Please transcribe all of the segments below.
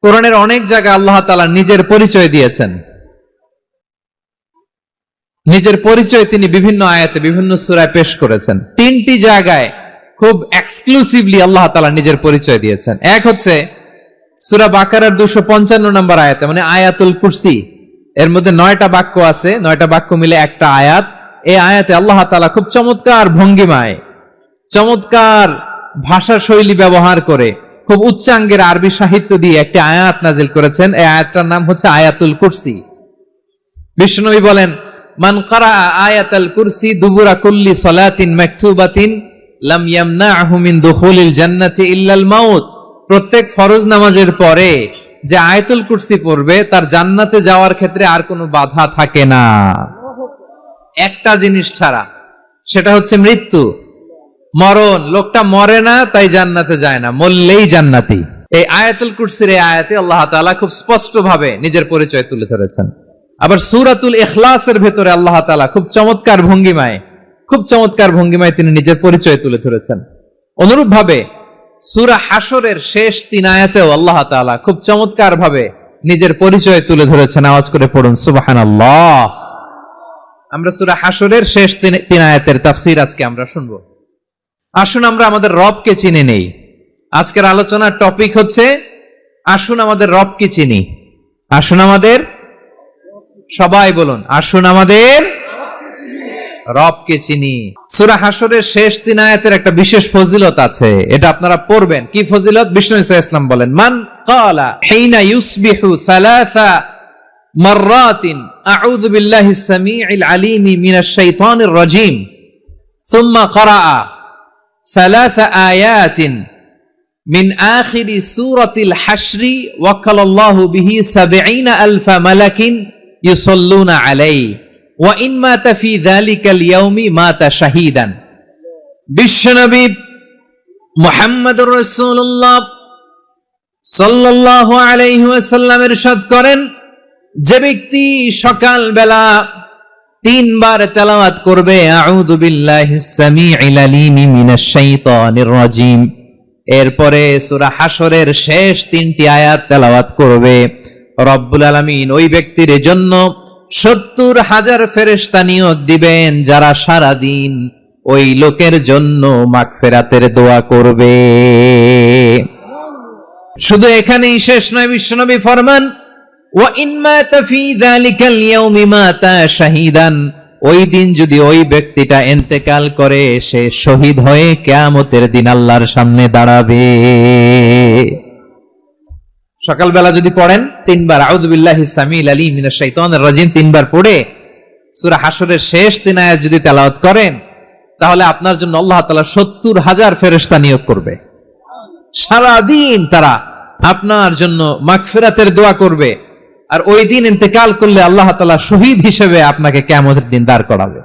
কোরআনের অনেক জায়গায় আল্লাহ তাআলা নিজের পরিচয় দিয়েছেন। নিজের পরিচয় তিনি বিভিন্ন আয়াতে বিভিন্ন সূরায় পেশ করেছেন। তিনটি জায়গায় খুব এক্সক্লুসিভলি আল্লাহ তাআলা নিজের পরিচয় দিয়েছেন। এক হচ্ছে সূরা বাকারার 255 নম্বর আয়াতে, মানে আয়াতুল কুরসি, এর মধ্যে 9টা বাক্য আছে, 9টা বাক্য মিলে একটা আয়াত। এই আয়াতে আল্লাহ তাআলা খুব চমৎকার ভঙ্গিমায়, চমৎকার ভাষা শৈলী ব্যবহার করে, খুব উচ্চাঙ্গের আরবি সাহিত্য দিয়ে একটি আয়াত নাজিল করেছেন। এই আয়াতটার নাম হচ্ছে আয়াতুল কুরসি। বিশ্বনবী বলেন, মান ক্বারা আয়াতুল কুরসি দুবুরা কুল্লি সালাতিন মাকতুবাতিন লাম ইয়ামনাহু মিন দুখুলিল জান্নাতি ইল্লাল মাউত। প্রত্যেক ফরজ নামাজের পরে যে আয়াতুল কুরসি পড়বে তার জান্নাতে যাওয়ার ক্ষেত্রে আর কোনো বাধা থাকে না, একটা জিনিস ছাড়া, সেটা হচ্ছে মৃত্যু, মরণ। লোকটা মরে না তাই জান্নাতে যায় না, মরলেই জান্নাতি। এই আয়াতুল কুরসির এই আয়াতে আল্লাহ তাআলা খুব স্পষ্ট ভাবে নিজের পরিচয় তুলে ধরেছেন। আবার সূরাতুল ইখলাসের ভেতরে আল্লাহ তাআলা খুব চমৎকার ভঙ্গিমায় তিনি নিজের পরিচয় তুলে ধরেছেন। অনুরূপ ভাবে সূরা হাশরের শেষ 3 আয়াতেও আল্লাহ তাআলা খুব চমৎকার ভাবে নিজের পরিচয় তুলে ধরেছেন। আওয়াজ করে পড়ুন সুবহানাল্লাহ। আমরা সূরা হাশরের শেষ 3 আয়াতের তাফসীর আজকে আমরা শুনবো। আসুন আমরা আমাদের রবকে চিনে নেই। আজকের আলোচনার টপিক হচ্ছে আসুন আমাদের রবকে চিনি। আসুন আমাদের, সবাই বলুন, আসুন আমাদের রবকে চিনি। সূরা হাশরের শেষ 3 আয়াতের একটা বিশেষ ফজিলত আছে, এটা আপনারা পড়বেন। কি ফজিলত? বিষ্ণু ঈসা ইসলাম বলেন, মান ক্বালা হিনা ইউসবিহু সালাসা মাররাতিন আউযু বিল্লাহিস সামিউল আলিম মিনাশ শাইতানির রাজীম সুম্মা ক্বারা ثلاث آيات من آخر سورة الحشر وكل الله به 70,000 ملك يصلون عليه وإن مات في ذلك اليوم مات شهيدا। বিশ্বনবী মুহাম্মদুর রাসূলুল্লাহ সাল্লাল্লাহু আলাইহি ওয়াসাল্লাম ইরশাদ করেন, যে ব্যক্তি সকাল বেলা 3 বার তেলাওয়াত করবে আউযু বিল্লাহিস সামিউল আলিম মিনাশ শাইতানির রাজীম, এরপরে সূরা হাশরের শেষ 3টি আয়াত তেলাওয়াত করবে, রব্বুল আলামিন ওই ব্যক্তির জন্য 70,000 ফেরেশতা নিয়োগ দিবেন যারা সারা দিন ওই লোকের জন্য মাগফিরাতের দোয়া করবে। শুধু এখানেই শেষ নয়, বিশ্বনবী ফরমান, ওয়া ইন মাতা ফি যালিকাল ইয়াউমি মাতা শাহীদান, ওই দিন যদি ওই ব্যক্তিটা ইন্তেকাল করে সে শহীদ হয়ে কিয়ামতের দিন আল্লাহর সামনে দাঁড়াবে। সকালবেলা যদি পড়েন 3 বার আউযু বিল্লাহিস সামিউল আলিম মিনাশ শাইতানির রাজীম 3 বার পড়ে সূরা হাশরের শেষ 3 আয়াত যদি তেলাওয়াত করেন, তাহলে আপনার জন্য আল্লাহ তাআলা 70,000 ফেরেশতা নিয়োগ করবে। সারা দিন তারা আপনার জন্য মাগফিরাতের দোয়া করবে, আর ওই দিন ইন্তেকাল করলে আল্লাহ তাআলা শহীদ হিসেবে আপনাকে কিয়ামতের দিন দাঁড় করাবে।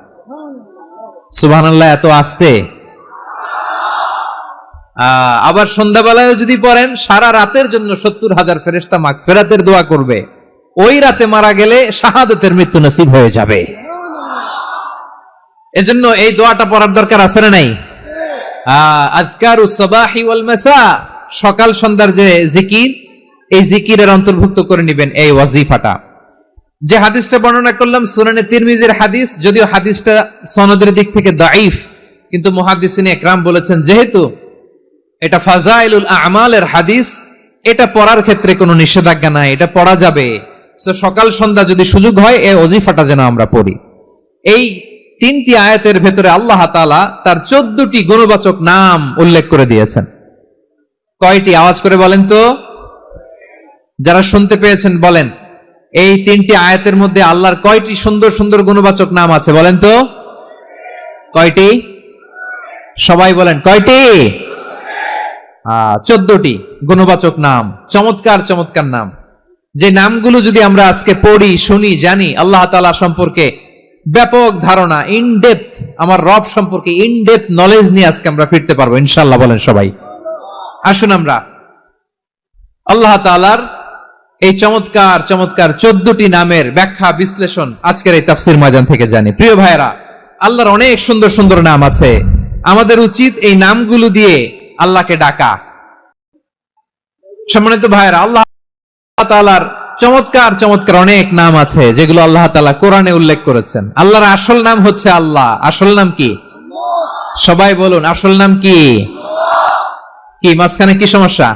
সুবহানাল্লাহ। এত আস্তে। আবার সন্ধ্যাবেলায় যদি পড়েন, সারা রাতের জন্য 70,000 ফেরেশতা মাগফিরাতের দোয়া করবে। ওই রাতে মারা গেলে শাহাদাতের মৃত্যু নসিব হয়ে যাবে। এজন্য এই দোয়াটা পড়ার দরকার আছে না নাই? আযকারুস সাবাহি ওয়াল মাসা, সকাল সন্ধ্যার যে জিকির, এই জিকিরের অন্তর্ভুক্ত করে নেবেন এই ওয়াজিফাটা। যে হাদিসটা বর্ণনা করলাম সুনানে তিরমিজির হাদিস, যদিও হাদিসটা সনদের দিক থেকে দাঈফ, কিন্তু মুহাদ্দিসিনে ইকরাম বলেছেন যেহেতু এটা ফাজাইলুল আমালের হাদিস, এটা পড়ার ক্ষেত্রে কোনো নিষেধাজ্ঞা নাই, এটা পড়া যাবে। সো সকাল সন্ধ্যা যদি সুযোগ হয় এই ওয়াজিফাটা যেন আমরা পড়ি। এই 3টি আয়াতের ভেতরে আল্লাহ তাআলা তার 14টি গুণবাচক নাম উল্লেখ করে দিয়েছেন। কয়টি? আওয়াজ করে বলেন তো, যারা শুনতে পেয়েছেন বলেন, এই 3টি আয়াতের মধ্যে আল্লাহর কয়টি সুন্দর সুন্দর গুণবাচক নাম আছে বলেন তো? কয়টি? সবাই বলেন কয়টি? 14টি গুণবাচক নাম, চমৎকার চমৎকার নাম। যে নামগুলো যদি আমরা আজকে পড়ি, শুনি, জানি, আল্লাহ তাআলা সম্পর্কে ব্যাপক ধারণা, ইন ডেপথ, আমার রব সম্পর্কে ইন ডেপথ নলেজ নিয়ে আজকে আমরা ফিরতে পারবো ইনশাআল্লাহ। বলেন সবাই। আসুন আমরা আল্লাহ তাআলার এই চমৎকার চমৎকার 14টি নামের ব্যাখ্যা বিশ্লেষণ আজকের এই তাফসীর ময়দান থেকে জানি। প্রিয় ভাইরা, আল্লাহর অনেক সুন্দর সুন্দর নাম আছে, আমাদের উচিত এই নামগুলো দিয়ে আল্লাহকে ডাকা। সম্মানিত ভাইরা, আল্লাহ তাআলার চমৎকার চমৎকার অনেক নাম আছে যেগুলো আল্লাহ তাআলা কোরআনে উল্লেখ করেছেন। আল্লাহর আসল নাম হচ্ছে আল্লাহ। আসল নাম কি? সবাই বলুন, আসল নাম কি? কি মাঝখানে কি সমস্যা?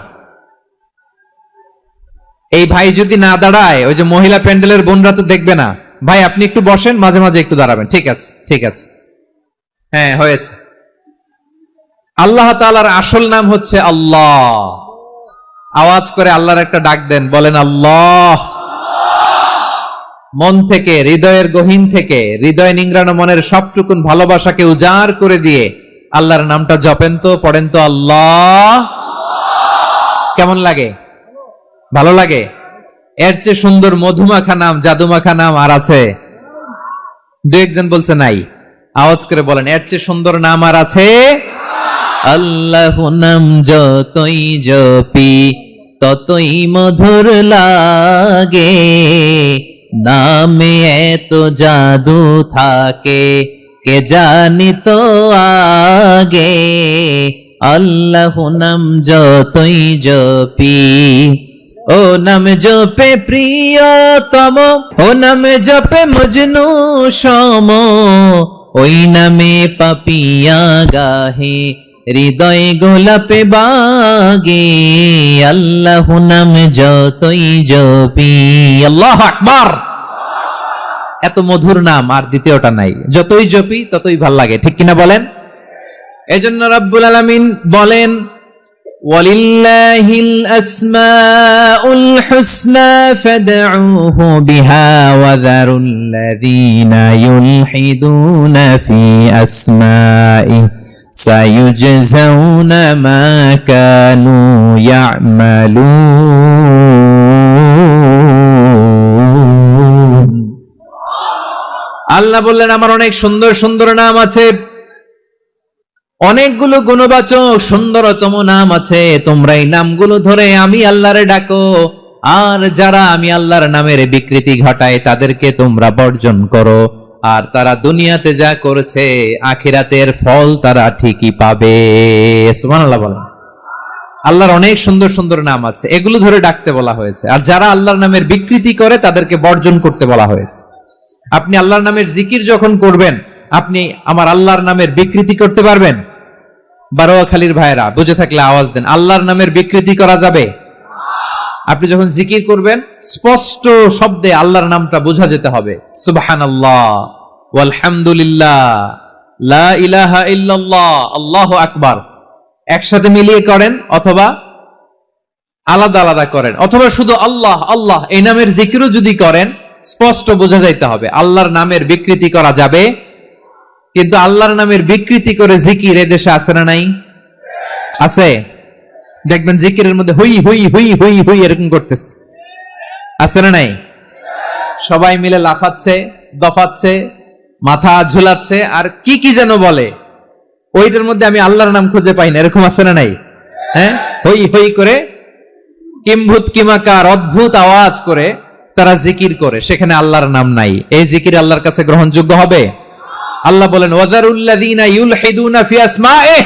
এই ভাই যদি না দাঁড়ায়, ওই যে মহিলা প্যান্ডেলের বোনরা তো দেখবে না। ভাই আপনি একটু বসেন, মাঝে মাঝে একটু দাঁড়াবেন। ঠিক আছে, ঠিক আছে, হ্যাঁ হয়েছে। আল্লাহ তাআলার আসল নাম হচ্ছে আল্লাহ। আওয়াজ করে আল্লাহর একটা ডাক দেন, বলেন আল্লাহ। মন থেকে, হৃদয়ের গহীন থেকে, হৃদয় নিংড়ানো মনের সবটুকুন ভালোবাসাকে উজাড় করে দিয়ে আল্লাহর নামটা জপেন তো, পড়েন তো আল্লাহ। কেমন লাগে? ভালো লাগে? এর চেয়ে সুন্দর মধুমাখা নাম, জাদুমাখা নাম আর আছে? দু একজন বলছে নাই। আওয়াজ করে বলেন, এর চেয়ে সুন্দর নাম আর আছে? আল্লাহ নাম যতই জপি ততই মধুর লাগে, নামে এত জাদু থাকে কে জানি তো আগে। আল্লাহ নাম যতই জপি, ও নাম জপে প্রিয়তম, ও নাম জপে মজনু সম, ওই নামে পাপিয়া গাহে হৃদয় গোলাপে বাগে। আল্লাহ নাম যতই জপি। আল্লাহু আকবার। এত মধুর নাম আর দ্বিতীয়টা নাই। যতই জপি ততই ভাল লাগে, ঠিক কিনা বলেন? এজন্য রব্বুল আলামিন বলেন, ওয়ালিল্লাহিল আসমাউল হুসনা ফাদউহু বিহা ওয়া যারুল্লাযীনা ইউলহিদুনা ফি আসমাইহি সায়ুজজাউনা মা কানু ইয়ামালুন। আল্লাহ বললেন, আমার অনেক সুন্দর সুন্দর নাম আছে, অনেকগুলো গুণবাচক সুন্দরতম নাম আছে। তোমরা এই নামগুলো ধরে আমি আল্লাহরে ডাকো, আর যারা আমি আল্লাহর নামের বিকৃতি ঘটায় তাদেরকে তোমরা বর্জন করো। আর তারা দুনিয়াতে যা করেছে আখিরাতের ফল তারা ঠিকই পাবে। সুবহানাল্লাহ বলেন। আল্লাহর অনেক সুন্দর সুন্দর নাম আছে, এগুলো ধরে ডাকতে বলা হয়েছে। আর যারা আল্লাহর নামের বিকৃতি করে তাদেরকে বর্জন করতে বলা হয়েছে। আপনি আল্লাহর নামের জিকির যখন করবেন, আপনি আমার আল্লাহর নামের বিকৃতি করতে পারবেন? বারোয়াখালীর ভাইরা বুঝে থাকলে আওয়াজ দেন, আল্লাহর নামের বিকৃতি করা যাবে? আপনি যখন জিকির করবেন স্পষ্ট শব্দে আল্লাহর নামটা বোঝা যেতে হবে। সুবহানাল্লাহ, ওয়ালহামদুলিল্লাহ, লা ইলাহা ইল্লাল্লাহ, আল্লাহু আকবার। একসাথে মিলিয়ে করেন অথবা আলাদা আলাদা করেন, অথবা শুধু আল্লাহ আল্লাহ এই নামের জিকিরও যদি করেন স্পষ্ট বোঝা যাইতে হবে। আল্লাহর নামের বিকৃতি করা যাবে, কিন্তু আল্লাহর নামের বিকৃতি করে জিকির এদেশে আছে না নাই? আছে। দেখবেন জিকিরের মধ্যে হুই হুই হুই হুই হুই এরকম করতেছে, আছে না নাই? সবাই মিলে লাফাচ্ছে, দফাচ্ছে, মাথা ঝুলাচ্ছে, আর কি কি যেন বলে, ওইটার মধ্যে আমি আল্লাহর নাম খুঁজে পাই না, এরকম আছে না নাই? হ্যাঁ, হই হই করে কিম্ভূত কিমাকার অদ্ভুত আওয়াজ করে তারা জিকির করে, সেখানে আল্লাহর নাম নাই। এই জিকির আল্লাহর কাছে গ্রহণযোগ্য হবে? আল্লাহ বলেন, ওয়াযারুল্লাযীনা ইউলহিদুনা ফি আসমাইহি,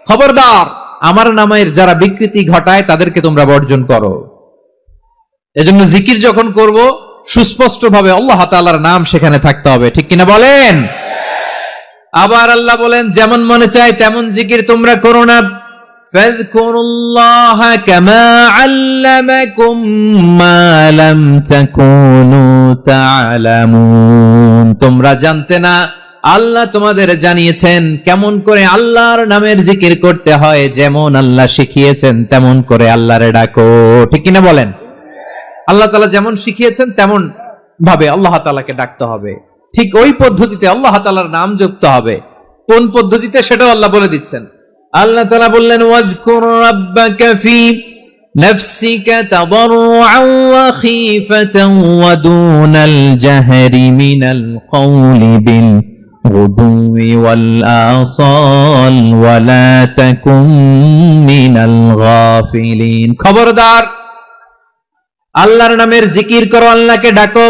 খবরদার আমার নামের যারা বিকৃতি ঘটায় তাদেরকে তোমরা বর্জন করো। এজন্য জিকির যখন করব সুস্পষ্ট ভাবে আল্লাহ তাআলার নাম সেখানে থাকতে হবে, ঠিক কিনা বলেন? আবার আল্লাহ বলেন, যেমন মনে চায় তেমন জিকির তোমরা করো না। ফাযকুরুল্লাহা কামা আল্লামাকুম মা লাম তাকুনু তা'লামুন। তোমরা জানতে না, আল্লাহ তোমাদের জানিয়েছেন কেমন করে আল্লাহর নামের জিকির করতে হয়। যেমন আল্লাহ শিখিয়েছেন তেমন করে আল্লাহরে ডাকো, ঠিক কিনা বলেন? আল্লাহ তাআলা যেমন শিখিয়েছেন তেমন ভাবে আল্লাহ তাআলাকে ডাকতে হবে, ঠিক ওই পদ্ধতিতে আল্লাহ তাআলার নাম জপতে হবে। কোন পদ্ধতিতে সেটাও আল্লাহ বলে দিচ্ছেন। আল্লাহ তাআলা বললেন, ওয়াজকুর রাব্বাকা ফি নাফসিকা তাদাররুআন ওয়া খীফাতান ওয়া দুনাল জাহরি মিনাল কওলি বিল গুদুই ওয়াল আসাল ওয়া লা তাকুন মিনাল গাফিলিন। খবরদার আল্লাহর নামের জিকির করো, আল্লাহকে ডাকো।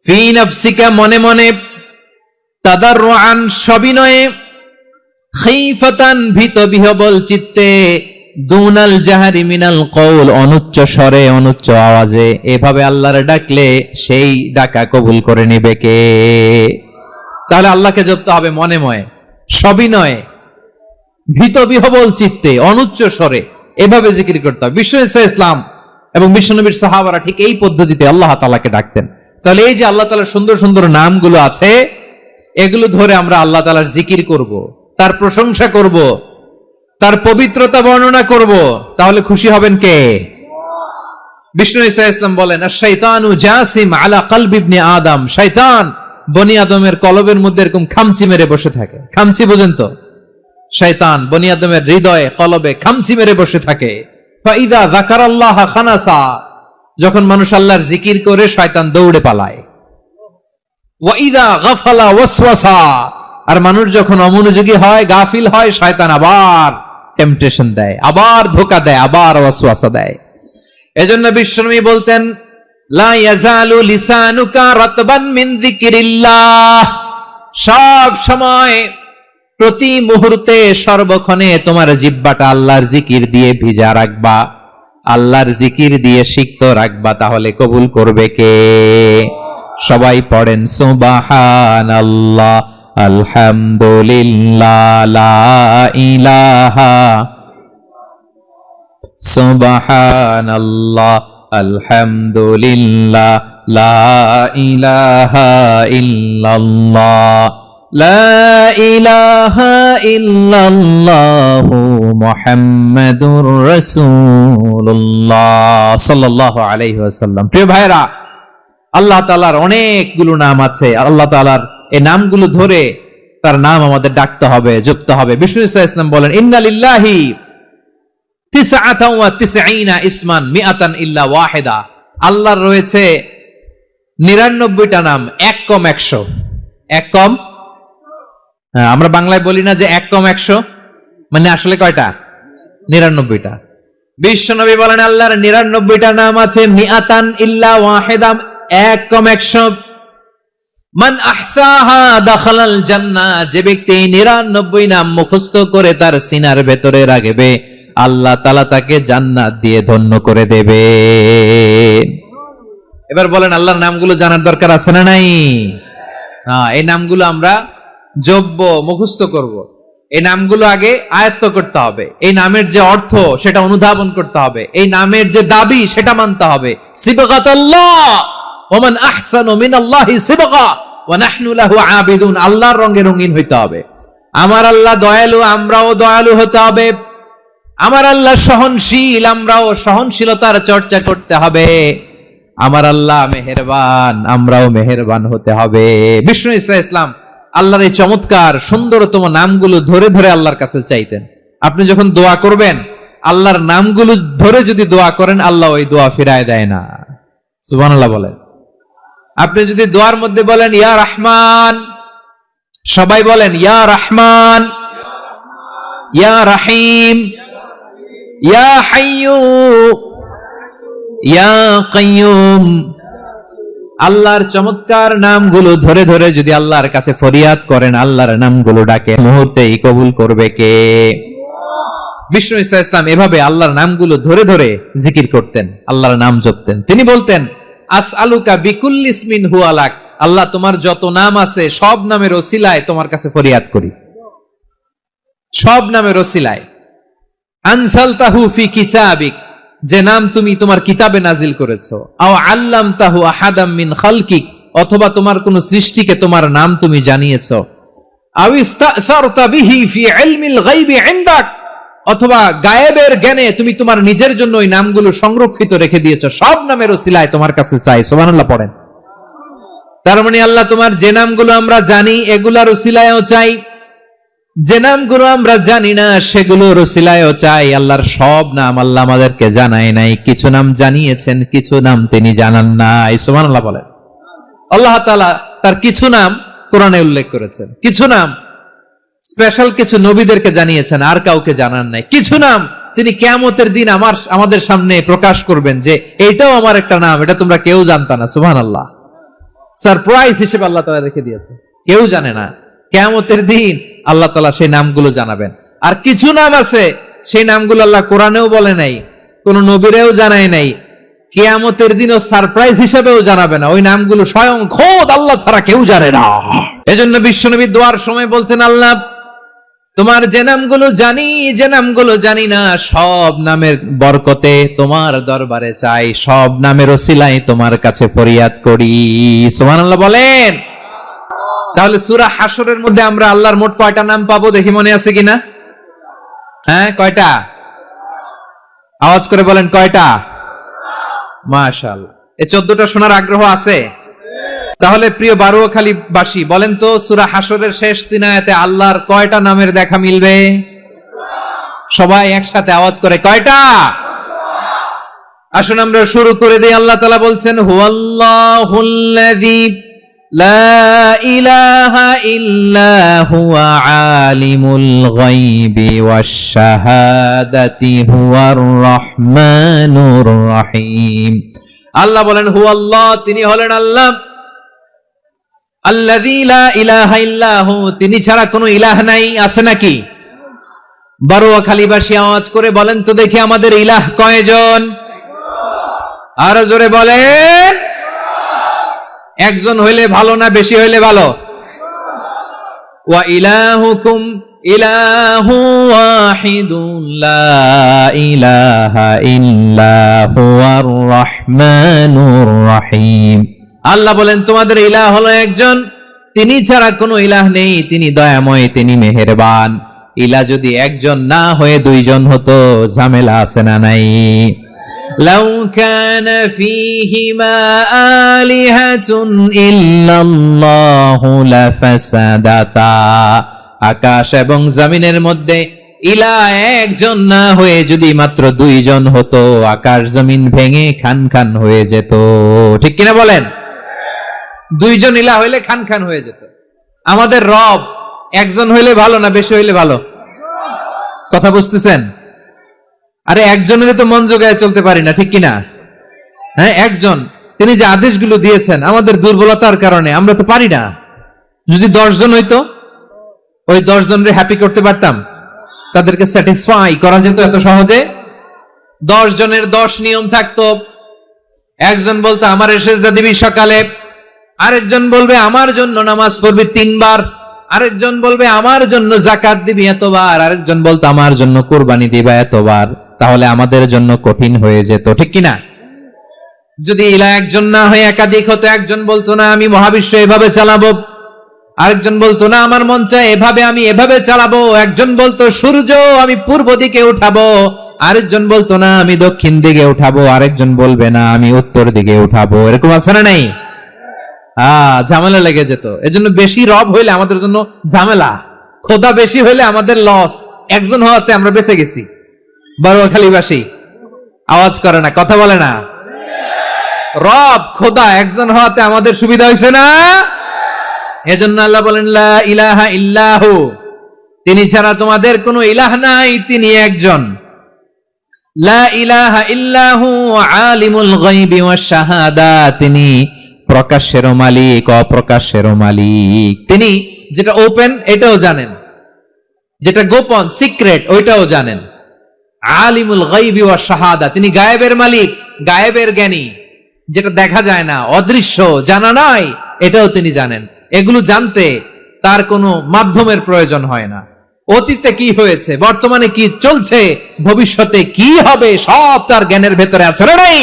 ফি নাফসিকা মনে মনে, তাদাররুআন সবিনয়ে, খীফাতান ভীত বিহবল চিত্তে, দুনাল জাহারি মিনাল কওল, অনুচ্চ স্বরে অনুচ্চ আওয়াজে এভাবে আল্লাহরে ডাকলে সেই ডাকা কবুল করে নেবে কে? তাহলে আল্লাহকে জপতে হবে মনে মনে, সবিনয়ে, ভীত বিহবল চিত্তে, অনুচ্চ স্বরে এভাবে জিকির করতে হবে। বিশ্ব ইসলাম এবং বিশ্বনবীর সাহাবারা ঠিক এই পদ্ধতিতে আল্লাহ তাআলাকে ডাকতেন। তাহলে এই যে আল্লাহ তাআলার সুন্দর সুন্দর নামগুলো আছে, এগুলো ধরে আমরা আল্লাহ তাআলার জিকির করব, তার প্রশংসা করব, তার পবিত্রতা বর্ণনা করব, তাহলে খুশি হবেন কে? বিষ্ণু ঈসা ইসলাম বলেন, আশ-শাইতানু জাসিম আলা কলবি ইবনে আদম, শয়তান বনি আদমের কলবের মধ্যে এরকম খামচি মেরে বসে থাকে। খামচি বোঝেন তো? শয়তান বনি আদমের হৃদয়ে কলবে খামচি মেরে বসে থাকে। ফাইদা যাকারাল্লাহ খানাসা, যখন মানুষ আল্লাহর জিকির করে শয়তান দৌড়ে পালায়। ওয়াইদা গাফালা ওয়াসওয়াসা, আর মানুষ যখন অমনোযোগী হয়, গাফিল হয়, শয়তান আবার টেম্পটেশন দেয়, আবার ধোঁকা দেয়, আবার ওয়াসওয়াসা দেয়। এজন্য বিশ্বনবী বলতেন, লা ইয়াজালু লিসানুকা রাতবান মিন যিকরিল্লাহ, সব সময় প্রতি মুহূর্তে সর্বক্ষণে তোমার জিহ্বাটা আল্লাহর জিকির দিয়ে ভিজা রাখবা, আল্লাহর জিকির দিয়ে সিক্ত রাখবা, তাহলে কবুল করবে কে? সবাই পড়েন সুবহানাল্লাহ, আলহামদুলিল্লাহ, লা ইলাহা, সুবহানাল্লাহ, আলহামদুলিল্লাহ, লা ইলাহা ইল্লাল্লাহ, লা ইলাহা ইল্লাল্লাহু মুহাম্মাদুর রাসূলুল্লাহ সাল্লাল্লাহু আলাইহি ওয়াসাল্লাম। প্রিয় ভাইরা, আল্লাহ তাআলার অনেকগুলো নাম আছে। আল্লাহ তাআলার এই নামগুলো ধরে তার নাম আমাদের ডাকতে হবে, জপতে হবে। বিষ্ণু ঈসা ইসলাম বলেন, ইন্না লিল্লাহি 99 ইসমান মিআতান ইল্লা ওয়াহিদা, আল্লাহর রয়েছে 99টা নাম, এক কম 100। এক কম, আমরা বাংলায় বলি না যে এক কম 100, মানে আসলে কয়টা? 99টা। বিশ্বনবী বলেন, আল্লাহর 99টা নাম আছে, মিআতান ইল্লা ওয়াহিদা, এক কম 100। মান আহসাহা দাখালাল জান্নাহ, যে ব্যক্তি 99 নাম মুখস্থ করে তার সিনার ভেতরে রাখবে, আল্লাহ তাআলা তাকে জান্নাত দিয়ে ধন্য করে দেবে। এবার বলেন, আল্লাহর নামগুলো জানার দরকার আছে না নাই? এই নামগুলো আমরা জপব, মুখস্থ করব। এই নামগুলো আগে আয়ত্ত করতে হবে। এই নামের যে অর্থ সেটা অনুধাবন করতে হবে। এই নামের যে দাবি সেটা মানতে হবে। সিবগাতুল্লাহ ওয়া মান আহসানু মিনাল্লাহি সিবগা ওয়া নাহনু লাহু আবিদুন, আল্লাহর রঙে রঙিন হইতে হবে। আমার আল্লাহ দয়ালু, আমরাও দয়ালু হতে হবে। আমার আল্লাহ সহনশীল, আমরাও সহনশীলতার চর্চা করতে হবে। আমার আল্লাহ মেহেরবান, আমরাও মেহেরবান হতে হবে। বিষ্ণু ঈসা ইসলাম আল্লাহর এই চমৎকার সুন্দরতম নামগুলো ধরে ধরে আল্লাহর কাছে চাইতেন। আপনি যখন দোয়া করবেন, আল্লাহর নামগুলো ধরে যদি দোয়া করেন, আল্লাহ ওই দোয়া ফিরায় দেয় না। সুবহানাল্লাহ বলেন। আপনি যদি দোয়ার মধ্যে বলেন ইয়া রহমান, সবাই বলেন ইয়া রহমান, ইয়া রহিম, ইয়া হাইয়্যু, ইয়া কাইয়্যুম, আল্লাহর চমৎকার নামগুলো ধরে ধরে যদি আল্লাহর কাছে ফরিয়াদ করেন, আল্লাহর নামগুলো ডাকে, মুহূর্তেই কবুল করবে কে? বিষ্ণু ঈসা ইসলাম এভাবে আল্লাহর নামগুলো ধরে ধরে জিকির করতেন, আল্লাহর নাম জপতেন। তিনি বলতেন, আসআলুকা বিকুল্লি ইসমিন হুয়া লাক, আল্লাহ তোমার যত নাম আছে সব নামের ওসিলায় তোমার কাছে ফরিয়াদ করি, সব নামের ওসিলায়। আনসালতাহু ফি কিতাবিক, যে নাম তুমি তোমার কিতাবে নাজিল করেছো। আও আল্লামতাহু আহাদাম মিন খালকিক, অথবা তোমার কোন সৃষ্টিকে তোমার নাম তুমি জানিয়েছো। আও ইস্তাসারতা বিহি ফি ইলমিল গায়বি ইনদাক, অথবা গায়েবের জ্ঞানে তুমি তোমার নিজের জন্য ওই নামগুলো সংরক্ষিত রেখে দিয়েছো। সব নামের ওসিলায় তোমার কাছে চাই। সুবহানাল্লাহ পড়েন। তার মানে আল্লাহ তোমার যে নামগুলো আমরা জানি এগুলার ওসিলায়ও চাই, যে নামগুলো আমরা জানি না সেগুলোর ওসিলায়ও চাই। আল্লাহর সব নাম আল্লাহ আমাদেরকে জানায় নাই, কিছু নাম জানিয়েছেন, কিছু নাম তিনি জানান নাই। সুবহানাল্লাহ বলেন। আল্লাহ তাআলা তার কিছু নাম কোরআনে উল্লেখ করেছেন, কিছু নাম স্পেশাল কিছু নবীদেরকে জানিয়েছেন, আর কাউকে জানান নাই। কিছু নাম তিনি কিয়ামতের দিন আমাদের সামনে প্রকাশ করবেন যে এইটাও আমার একটা নাম, এটা তোমরা কেউ জানতা না। সুবহানাল্লাহ, সারপ্রাইজ হিসেবে আল্লাহ তাআলা রেখে দিয়েছে, কেউ জানে না। কিয়ামতের দিন আল্লাহ তাআলা সেই নামগুলো জানাবেন। আর কিছু নাম আছে সেই নামগুলো আল্লাহ কোরআনেও বলে নাই, কোন নবীরেও জানায় নাই, কিয়ামতের দিনও সারপ্রাইজ হিসেবেও জানাবে না। ওই নামগুলো স্বয়ং খোদ আল্লাহ ছাড়া কেউ জানে না। এজন্য বিশ্বনবী দোয়ার সময় বলতেন, আল্লাহ তোমার যে নামগুলো জানি, যে নামগুলো জানি না, সব নামের বরকতে তোমার দরবারে চাই, সব নামের ওসিলায় তোমার কাছে ফরিয়াদ করি। সুবহানাল্লাহ বলেন। তাহলে সূরা হাশরের মধ্যে আমরা আল্লাহর মোট কয়টা নাম পাবো দেখি, মনে আছে কিনা? হ্যাঁ, কয়টা? আওয়াজ করে বলেন, কয়টা? মাশাআল্লাহ। এই 14টা শোনার আগ্রহ আছে? তাহলে প্রিয় বারুয়াখালী বাসী, বলেন তো সূরা হাশরের শেষ 3 আয়াতে আল্লাহর কয়টা নামের দেখা মিলবে? সবাই একসাথে আওয়াজ করে, কয়টা? আসুন আমরা শুরু করে দেই। আল্লাহ তাআলা বলছেন, হুয়াল্লাহুল্লাযী লা ইলাহা ইল্লা হুয়া আলিমুল গায়বি ওয়াশ শাহাদাতি হুয়ার রহমানুর রহিম। আল্লাহ বলেন, হুয়াল্লাহ, তিনি হলেন আল্লাহ, আল্লাযী লা ইলাহা ইল্লাহু, তিনি ছাড়া কোনো ইলাহ নাই। আছে নাকি? বারুয়াখালীবাসী আওয়াজ করে বলেন তো দেখি, আমাদের ইলাহ কয়জন? আরো জোরে বলেন। একজন হইলে ভালো না বেশি হইলে ভালো? ওয়া ইলাহুকুম ইলাহু ওয়াহিদুন লা ইলাহা ইল্লা হুয়ার রহমানুর রহিম। আল্লাহ বলেন, তোমাদের ইলাহ হলো একজন, তিনি ছাড়া কোনো ইলাহ নেই, তিনি দয়াময়, তিনি মেহেরবান। ইলাহ যদি একজন না হয়ে 2 জন হতো, ঝামেলা আছে না নাই? লাউ কানা ফীহিমা আলিহাতুন ইল্লাল্লাহু লাফাসাদাতা, আকাশ এবং জমিনের মধ্যে ইলাহ একজন না হয়ে যদি মাত্র 2 জন হতো, আকাশ জমিন ভেঙে খান খান হয়ে যেত। ঠিক কিনা বলেন? 2 জন ইলাহ হইলে খান খান হয়ে যেত। আমাদের রব একজন হইলে ভালো না বেশি হইলে ভালো? কথা বুঝতেছেন? আরে একজনের তো মন জোগায় চলতে পারি না, ঠিক কিনা? হ্যাঁ, একজন, তিনি যে আদেশগুলো দিয়েছেন আমাদের দুর্বলতার কারণে আমরা তো পারি না। যদি 10 জন হইতো, ওই 10 জনের হ্যাপি করতে পারতাম, তাদেরকে স্যাটিসফাই করা যেত এত সহজে। 10 জনের 10 নিয়ম থাকতো। একজন বলতো আমার সেজদা দিবি সকালে, আরেকজন বলবে আমার জন্য নামাজ পড়বি 3 বার, আরেকজন বলবে আমার জন্য যাকাত দিবি এতবার, আরেকজন বলতো আমার জন্য কুরবানি দিবা এতবার। তাহলে আমাদের জন্য কঠিন হয়ে যেত, ঠিক কিনা? যদি ইলাহ একজন না হয়ে একাধিক হতো, একজন বলতো না আমি মহাবিশ্ব এভাবে চালাবো, আরেকজন বলতো না আমার মন চায় এভাবে, আমি এভাবে চালাবো, একজন বলতো সূর্য আমি পূর্ব দিকে উঠাবো, আরেকজন বলতো না আমি দক্ষিণ দিকে উঠাবো, আরেকজন বলবে না আমি উত্তর দিকে উঠাবো। এরকম আছে না নাই? ঝামেলা লেগে যেত। এজন্য বেশি রব হইলে আমাদের জন্য ঝামেলা, খোদা বেশি হইলে আমাদের লস। একজন হওয়াতে আমরা বেঁচে গেছি। বারুয়াখালীবাসী আওয়াজ করে না, কথা বলে না। রব খোদা একজন হওয়াতে আমাদের সুবিধা হয়েছে না? এজন্য আল্লাহ বলেন, লা ইলাহা ইল্লাহু, তিনি ছাড়া তোমাদের কোনো ইলাহ নাই, তিনি একজন। লা ইলাহা ইল্লাহু আলিমুল গায়বি ওয়াশ শাহাদা, তিনি প্রকাশেরও মালিক, অপ্রকাশেরও মালিক। তিনি যেটা ওপেন এটাও জানেন, যেটা গোপন সিক্রেট ওইটাও জানেন। আলিমুল গায়বি ওয়াশ শাহাদা, তিনি গায়েবের মালিক, গায়েবের জ্ঞানী, যেটা দেখা যায় না, অদৃশ্য, জানা নাই, এটাও তিনি জানেন। এগুলো জানতে তার কোনো মাধ্যমের প্রয়োজন হয় না। অতীতে কি হয়েছে, বর্তমানে কি চলছে, ভবিষ্যতে কি হবে, সব তার জ্ঞানের ভেতরে আছে না নাই?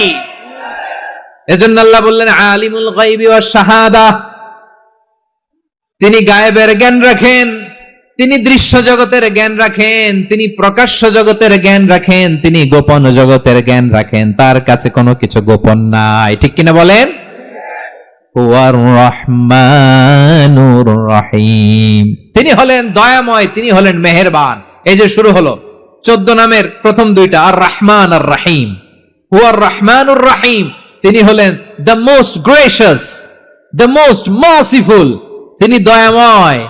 এজন্য আল্লাহ বললেন আলিমুল গায়বি ওয়াশ শাহাদা, তিনি গায়েবের জ্ঞান রাখেন, তিনি দৃশ্য জগতের জ্ঞান রাখেন, তিনি প্রকাশ্য জগতের জ্ঞান রাখেন, তিনি গোপন জগতের জ্ঞান রাখেন। তার কাছে কোনো কিছু গোপন নাই, ঠিক কিনা বলেন? হুয়ার রহমানুর রহিম, তিনি হলেন দয়াময়, তিনি হলেন মেহেরবান। এই যে শুরু হলো 14 নামের প্রথম 2টা, আর রহমান আর রহিম। হুয়ার রহমানুর রহিম, তিনি হলেন the most gracious, the most merciful, তিনি দয়াময়,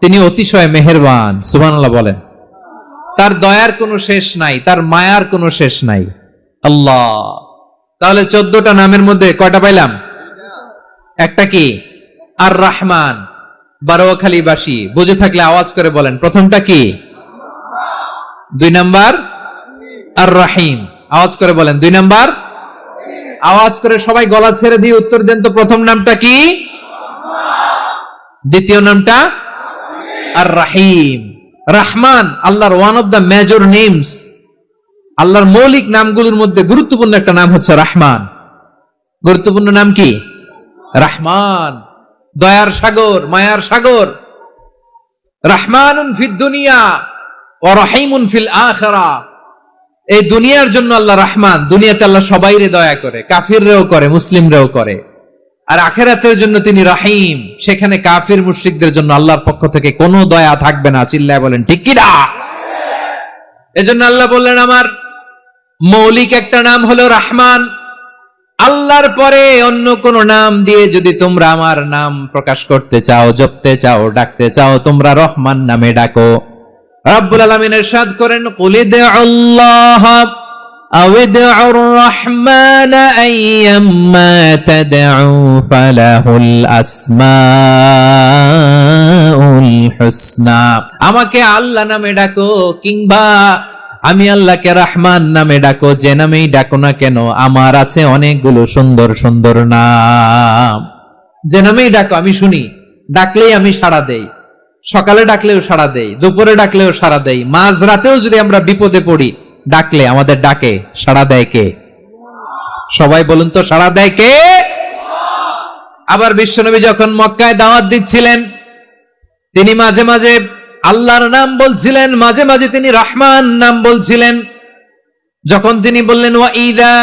তিনি অতিশয় মেহেরবান। সুবহানাল্লাহ বলেন। তার দয়ার কোনো শেষ নাই, তার মায়ার কোনো শেষ নাই। আল্লাহ। তাহলে 14টা নামের মধ্যে কয়টা পাইলাম? একটা কি? আর রহমান। বারোয়াখালীবাসী বুঝে থাকলে আওয়াজ করে বলেন, প্রথমটা কি? 2 নাম্বার আর রাহিম। আওয়াজ করে বলেন 2 নাম্বার। আওয়াজ করে সবাই গলা ছেড়ে দিয়ে উত্তর দেন তো, প্রথম নামটা কি? দ্বিতীয় নামটা আর রাহিম। রহমান আল্লাহর one of the major names. আল্লাহর মৌলিক নামগুলোর মধ্যে গুরুত্বপূর্ণ একটা নাম হচ্ছে রহমান। গুরুত্বপূর্ণ নাম কি? রহমান, দয়ার সাগর, মায়ার সাগর। রহমানুন ফিদ দুনিয়া ওয়া রহিমুন ফিল আখিরা। এই দুনিয়ার জন্য আল্লাহ রহমান, দুনিয়াতে আল্লাহ সবাইরে দয়া করে, কাফিররেও করে, মুসলিমরেও করে। আর আখিরাতের জন্য তিনি রহিম, সেখানে কাফির মুশরিকদের জন্য আল্লাহর পক্ষ থেকে কোনো দয়া থাকবে না। চিল্লায় বলেন ঠিক কি না? এজন্য আল্লাহ বললেন আমার মৌলিক একটা নাম হলো রহমান। আল্লাহর পরে অন্য কোন নাম দিয়ে যদি তোমরা আমার নাম প্রকাশ করতে চাও, জপতে চাও, ডাকতে চাও, তোমরা রহমান নামে ডাকো। রাব্বুল আলামিন ইরশাদ করেন, কুলিদুল্লাহ আউদুর রহমান আইয়াম্মা তাদউ ফালাহুল আসমাউল হুসনা। আমাকে আল্লাহ নামে ডাকো, কিংবা আমি আল্লাহকে রহমান নামে ডাকো, যে নামেই ডাকো না কেন আমার আছে অনেকগুলো সুন্দর সুন্দর নাম। যে নামেই ডাকো আমি শুনি, ডাকলেই আমি সাড়া দেই। সকালে ডাকলেও সাড়া দেই, দুপুরে ডাকলেও সাড়া দেই, মাঝরাতেও যদি আমরা বিপদে পড়ি ডাকলে আমাদের ডাকে সাড়া দেয় কে? সবাই বলুন তো, সাড়া দেয় কে? আবার বিশ্বনবী যখন মক্কায় দাওয়াত দিচ্ছিলেন, তিনি মাঝে মাঝে আল্লাহর নাম বলছিলেন, মাঝে মাঝে তিনি রহমান নাম বলছিলেন। যখন তিনি বললেন ওয়াইদা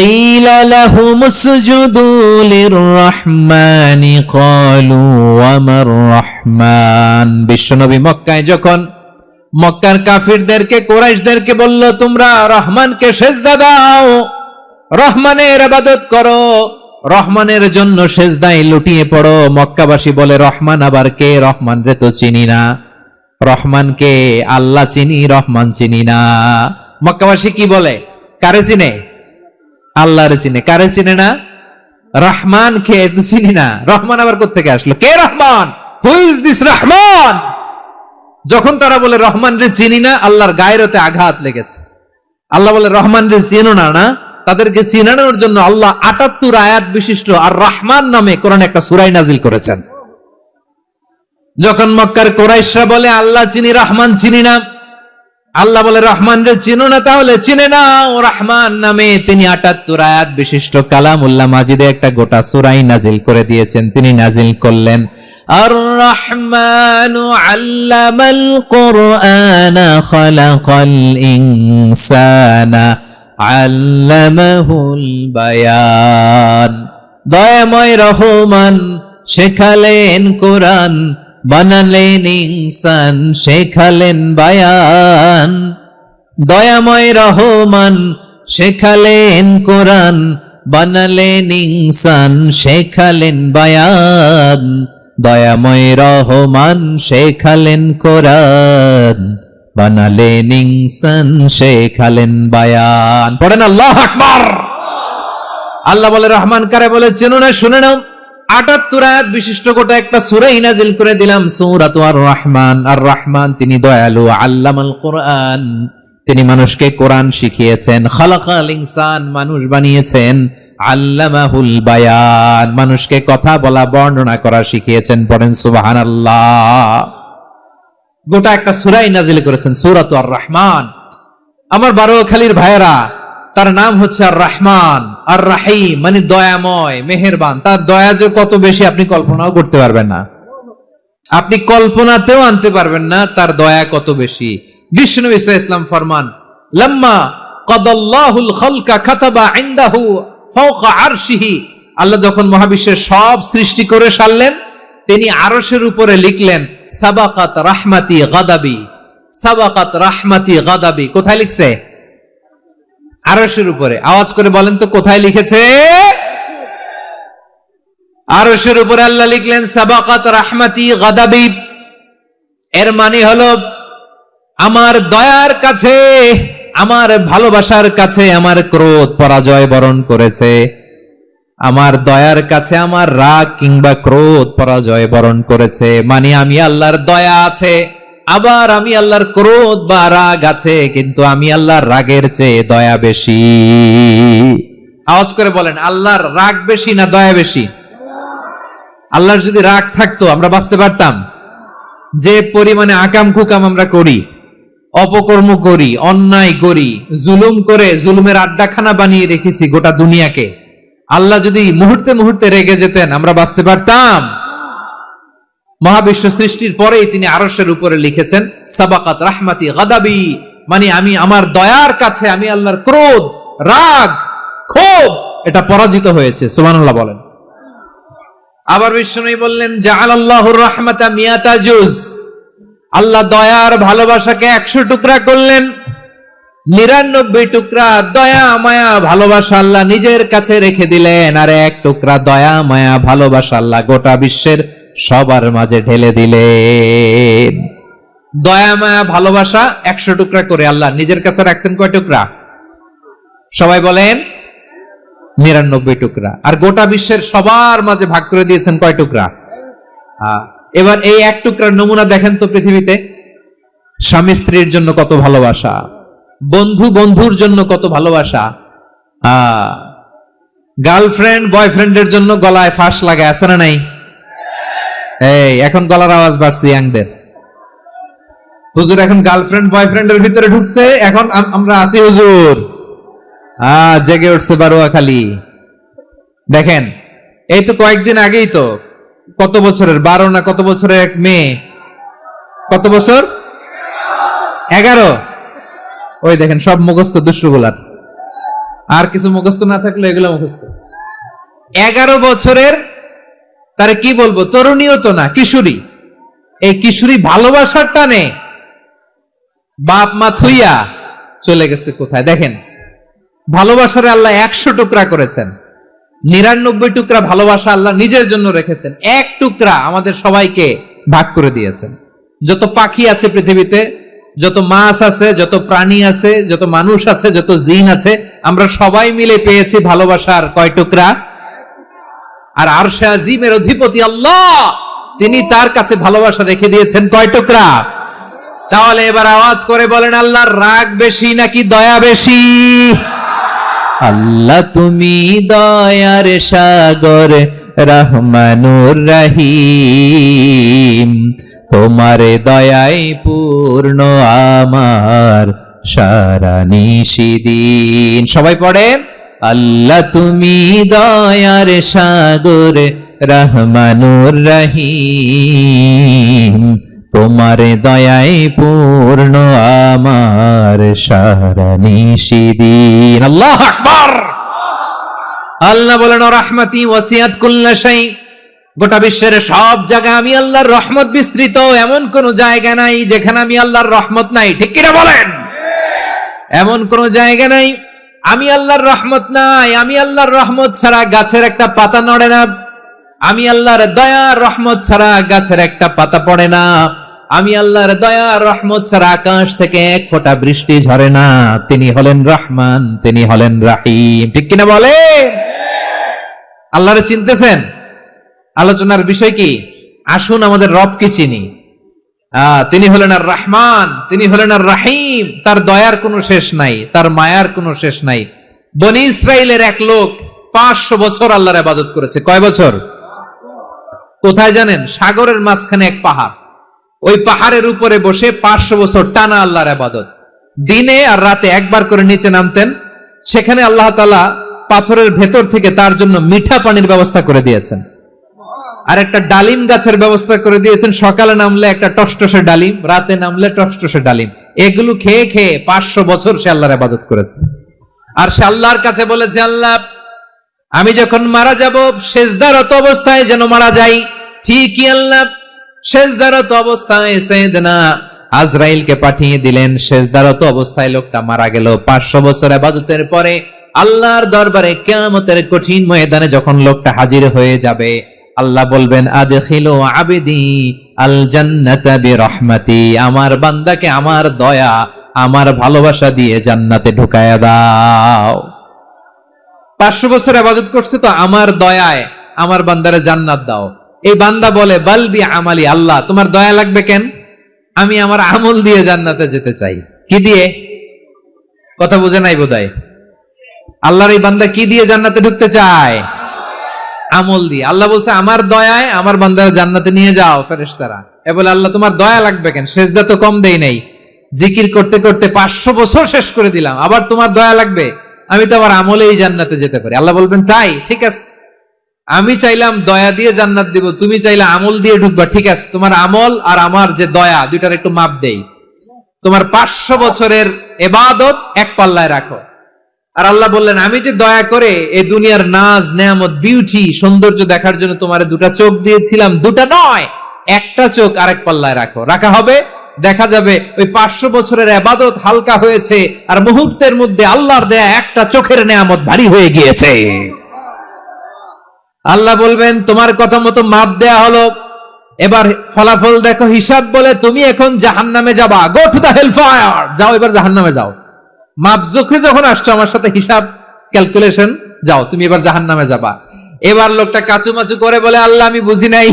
কিলা লাহুমুসজুদু লিররহমানি ক্বালু ওয়ামার রহমান। বিশ্বনবী মক্কায় যখন মক্কার কাফিরদেরকে, কুরাইশদেরকে বলল তোমরা রহমানকে সেজদা দাও, রহমানের ইবাদত করো, রহমানের জন্য সেজদায় লুটিয়ে পড়ো, মক্কাবাসী বলে রহমান আবার কে? রহমান রে তো চিনি না। রহমানকে আল্লাহ চিনি, রহমান চিনি না। মক্কাবাসী কি বলে? কারে চিনে? আল্লাহরে চিনে। কারে চিনে না? রহমান কে তো চিনি না। রহমান আবার কোত্থেকে আসলো? কে Rahman? Who is this Rahman? যখন তারা বলে রহমান রে চিনি না, আল্লাহর গায়রতে আঘাত লেগেছে। আল্লাহ বলে রহমান রে চিনো না, না? তাদেরকে চিনানোর জন্য আল্লাহ ৭৮ আয়াত বিশিষ্ট আর রহমান নামে কোরআনে একটা সূরা নাজিল করেছেন। যখন মক্কার কুরাইশরা বলে আল্লাহ চিনি, রহমান চিনি না, আল্লাহ বলে রহমান রে চিনো না, তাহলে চিনে নাও রহমান নামে। তিনি ৭৮ আয়াত বিশিষ্ট কালামুল্লাহ মাজিদে একটা গোটা সূরা নাজিল করে দিয়েছেন। তিনি নাজিল করলেন আর রহমানু আল্লামাল কুরআনা খালাকাল ইনসানা আল্লামাহুল বায়ান। দয়াময় রহমান শেখালেন কোরআন, বানালেন ইনসান, শেখালেন বায়ান। দয়াময় রহমান শেখালেন কোরআন, বানালেন ইনসান, শেখালেন বায়ান। দয়াময় রহমান শেখালেন কোরআন, বানালেন ইনসান, শেখালেন বায়ান। পড়েন আল্লাহু আকবার। আল্লাহ বলে রহমান কারে বলে চেনো না? শুনে নাও, ৭৮ আয়াত বিশিষ্ট গোটা একটা সূরা নাজিল করে দিলাম, সূরাতু আর রহমান। আর রহমান তিনি দয়ালু, আল্লামাল কোরআন, তিনি মানুষকে কোরআন শিখিয়েছেন, খালাকাল ইনসান, মানুষ বানিয়েছেন, আল্লামাহুল বায়ান, মানুষকে কথা বলা, বর্ণনা করা শিখিয়েছেন। পড়েন সুবহানাল্লাহ। গোটা একটা সূরা নাজিল করেছেন, সূরাতু আর রহমান। আমার বারোখালীর ভাইয়েরা, তার নাম হচ্ছে আর রহমান, আর রাহিম মানে দয়াময়, মেহেরবান। তার দয়া যে কত বেশি আপনি কল্পনাও করতে পারবেন না, আপনি কল্পনাতেও আনতে পারবেন না তার দয়া কত বেশি। বিশ্বনবী সাল্লাল্লাহু আলাইহি ওয়াসাল্লাম ফরমান, লাম্মা কাদাল্লাহুল খালকা কাতাবা ইনদাহু ফাওকা আরশিহি। আল্লাহ যখন মহাবিশ্বের সব সৃষ্টি করে সারলেন, তিনি আরশের উপরে লিখলেন সাবাকাত রাহমাতি গাদাবি, সাবাকাত রাহমাতি গাদাবি। কোথায় লিখছে? আরশের উপরে। আওয়াজ করে বলেন তো কোথায় লিখেছে? আরশের উপরে আল্লাহ লিখলেন সাবাকাত রাহমাতি গাদাবি। এর মানে হলো আমার দয়ার কাছে, আমার ভালোবাসার কাছে আমার ক্রোধ পরাজয় বরণ করেছে, আমার দয়ার কাছে আমার রাগ কিংবা ক্রোধ পরাজয় বরণ করেছে। মানে আমি আল্লাহর দয়া আছে, আবার আমি আল্লাহর ক্রোধ বা রাগ আছে, কিন্তু আমি আল্লাহর রাগের চেয়ে দয়া বেশি। আওয়াজ করে বলেন, আল্লাহর রাগ বেশি না দয়া বেশি? আল্লাহর যদি রাগ থাকতো আমরা বাঁচতে পারতাম? যে পরিমাণে আকাম কুকাম আমরা করি, অপকর্ম করি, অন্যায় করি, জুলুম করে জুলুমের আড্ডাখানা বানিয়ে রেখেছি গোটা দুনিয়াকে, আল্লাহ যদি মুহূর্তে মুহূর্তে রেগে যেতেন আমরা বাঁচতে পারতাম? মহাবিশ্ব সৃষ্টির পরেই তিনি আরশের উপরে লিখেছেন সাবাকাত রাহমাতি গাদাবি, মানে আমি আমার দয়ার কাছে আমি আল্লাহর ক্রোধ, রাগ, ক্ষোভ এটা পরাজিত হয়েছে। সুবহানাল্লাহ বলেন। আবার বিষ্ণু বললেন জাআলাল্লাহুর রাহমাতা মিয়াতা জুজ, আল্লাহ দয়ার ভালোবাসাকে 100 টুকরা করলেন। 99 টুকরা দয়া মায়া ভালোবাসা আল্লাহ নিজের কাছে রেখে দিলেন, আর 1 টুকরা দয়া মায়া ভালোবাসা আল্লাহ গোটা বিশ্বের সবার মাঝে ঢেলে দিলেন। দয়া মায়া ভালোবাসা 100 টুকরা করে আল্লাহ নিজের কাছে রাখছেন কয় টুকরা? সবাই বলেন 99 টুকরা। আর গোটা বিশ্বের সবার মাঝে ভাগ করে দিয়েছেন কয় টুকরা? এবার এই 1 টুকরার নমুনা দেখেন তো পৃথিবীতে। স্বামী স্ত্রীর জন্য কত ভালোবাসা, বন্ধু বন্ধুর জন্য কত ভালোবাসা, গার্লফ্রেন্ড বয়ফ্রেন্ডের জন্য গলায় ফাঁস লাগায়, আছে না নাই? এই এখন গলার আওয়াজ বাড়ছে ইয়াংদের। হুজুর এখন গার্লফ্রেন্ড বয়ফ্রেন্ডের ভিতরে ঢুকছে, এখন আমরা আছি হুজুর। জেগে উঠছে বারোয়াখালী। দেখেন এই তো কয়েকদিন আগেই তো, কত বছরের 12 না কত বছরের এক মেয়ে, কত বছর? 11। ওই দেখেন সব মুখস্থ দুষ্টগুলার, আর কিছু মুখস্থ না থাকলে এগুলো মুখস্থ। 11 বছরের, তারে কি বলবো, তরুণীও তো না, কিশোরী। এই কিশোরী ভালোবাসার টানে বাপ মা থুইয়া চলে গেছে কোথায়? দেখেন ভালোবাসার আল্লাহ 100 টুকরা করেছেন, 99 টুকরা ভালোবাসা আল্লাহ নিজের জন্য রেখেছেন, 1 টুকরা আমাদের সবাইকে ভাগ করে দিয়েছেন। যত পাখি আছে পৃথিবীতে, যত মাছ আছে, যত প্রাণী আছে, যত মানুষ আছে, যত জিন আছে, আমরা সবাই মিলে পেয়েছি ভালোবাসার কয় টুকরা? আর আরশে আজিমের অধিপতি আল্লাহ, তিনি তার কাছে ভালোবাসা রেখে দিয়েছেন কয় টুকরা? তাহলে এবার আওয়াজ করে বলেন, আল্লাহর রাগ বেশি নাকি দয়া বেশি? আল্লাহ তুমি দয়ার সাগর রহমানুর রহিম, তোমার দয়ায় পূর্ণ আমার সারা নিশিদিন। সবাই পড়েন, আল্লাহ তুমি দয়ার সাগর রহমানুর রহিম, তোমার দয়ায় পূর্ণ আমার সারা নিশিদিন। আল্লাহু আকবার। আল্লাহ বলেন রাহমাতি ওয়াসিআত কুল্লা শাই, গোটা বিশ্বের সব জায়গায় আমি আল্লাহর রহমত বিস্তৃত, এমন কোন জায়গা নাই যেখানে আমি আল্লাহর রহমত নাই। ঠিক কিনা বলেন? এমন কোন জায়গা নাই আমি আল্লাহর রহমত নাই। আমি আল্লাহর রহমত ছাড়া গাছের একটা পাতা নড়ে না, আমি আল্লাহর দয়ার রহমত ছাড়া গাছের একটা পাতা পড়ে না, আমি আল্লাহর দয়ার রহমত ছাড়া আকাশ থেকে 1 ফোঁটা বৃষ্টি ঝরে না। তিনি হলেন রহমান, তিনি হলেন রাহিম। ঠিক কিনা বলে? আল্লাহরে চিনতেছেন? আলোচনার বিষয় কি? আসুন আমাদের রবকে চিনি। তিনি হলেন আর রহমান, তিনি হলেন আর রাহিম। তার দয়ার কোনো শেষ নাই, তার মায়ার কোনো শেষ নাই। বনি ইসরাইলের এক লোক 500 বছর আল্লাহর ইবাদত করেছে। কয় বছর? কোথায় জানেন? সাগরের মাঝখানে এক পাহাড়, ওই পাহাড়ের উপরে বসে 500 বছর টানা আল্লাহর ইবাদত। দিনে আর রাতে একবার করে নিচে নামতেন। সেখানে আল্লাহ তাআলা পাথরের ভেতর থেকে তার জন্য মিঠা পানির ব্যবস্থা করে দিয়েছেন, আর একটা ডালিম গাছের ব্যবস্থা করে দিয়েছেন। সকালে নামলে একটা টসটসে ডালিম, রাতে নামলে টসটসে ডালিম। এগুলো খেয়ে খেয়ে 500 বছর সে আল্লাহর ইবাদত করেছে। আর সে আল্লাহর কাছে বলেছে, আল্লাহ আমি যখন মারা যাব সেজদারত অবস্থায় যেন মারা যাই। ঠিকই আল্লাহ সেজদারত অবস্থায় সাইয়েদনা আজরাইলকে পাঠিয়ে দিলেন। সেজদারত অবস্থায় লোকটা মারা গেল। 500 বছর ইবাদতের পরে আল্লাহর দরবারে কিয়ামতের কঠিন ময়দানে যখন লোকটা হাজির হয়ে যাবে, আল্লাহ বলবেন আদখিলু আবদি আল জান্নাতা বিরহমাতি, আমার বান্দাকে আমার দয়া আমার ভালোবাসা দিয়ে জান্নাতে ঢুকায়া দাও। 500 বছর ইবাদত করছে তো আমার দয়ায় আমার বান্দারে জান্নাত দাও। এই বান্দা বলে বালবি আমালি, আল্লাহ তোমার দয়া লাগবে কেন? আমি আমার আমল দিয়ে জান্নাতে যেতে চাই। কি দিয়ে? কথা বুঝে নাই বোধহয়। আল্লাহর এই বান্দা কি দিয়ে জান্নাতে ঢুকতে চায়? আমল দিয়ে। আল্লাহ বলছে আমার দয়ায় আমার বান্দার জান্নাতে নিয়ে যাও ফেরেশতারা। এ বলে আল্লাহ তোমার দয়া লাগবে কেন? সেজদা তো কম দেই নাই, জিকির করতে করতে 500 বছর শেষ করে দিলাম, আবার তোমার দয়া লাগবে? আমি তো আবার আমলেই জান্নাতে যেতে পারি। আল্লাহ বলবেন তাই, ঠিক আছে, আমি চাইলাম দয়া দিয়ে জান্নাত দিব, তুমি চাইলে আমল দিয়ে ঢুকবা, ঠিক আছে, তোমার আমল আর আমার যে দয়া দুইটার একটু মাপ দেই। তোমার 500 বছরের ইবাদত এক পাল্লায় রাখো। আর আল্লাহ বললেন আমি যে দয়া করে এই দুনিয়ার নাজ নেয়ামত বিউটি সৌন্দর্য দেখার জন্য তোমার দুটা চোখ দিয়েছিলাম, দুটা নয় একটা চোখ আরেক পাল্লায় রাখো। রাখা হবে, দেখা যাবে ওই 500 বছরের ইবাদত হালকা হয়েছে আর মুহূর্তের মধ্যে আল্লাহর দেয়া একটা চোখের নেয়ামত ভারী হয়ে গিয়েছে। আল্লাহ বলবেন তোমার কথা মতো মাপ দেয়া হলো, এবার ফলাফল দেখো, হিসাব বলে তুমি এখন জাহান্নামে যাবা, go to the hell fire, যাও এবার জাহান্নামে যাও। মাপ জোখে যখন আসছো আমার সাথে হিসাব ক্যালকুলেশন, যাও তুমি এবার জাহান্নামে যাবা। এবার লোকটা কাচুমাচু করে বলে আল্লাহ আমি বুঝি নাই,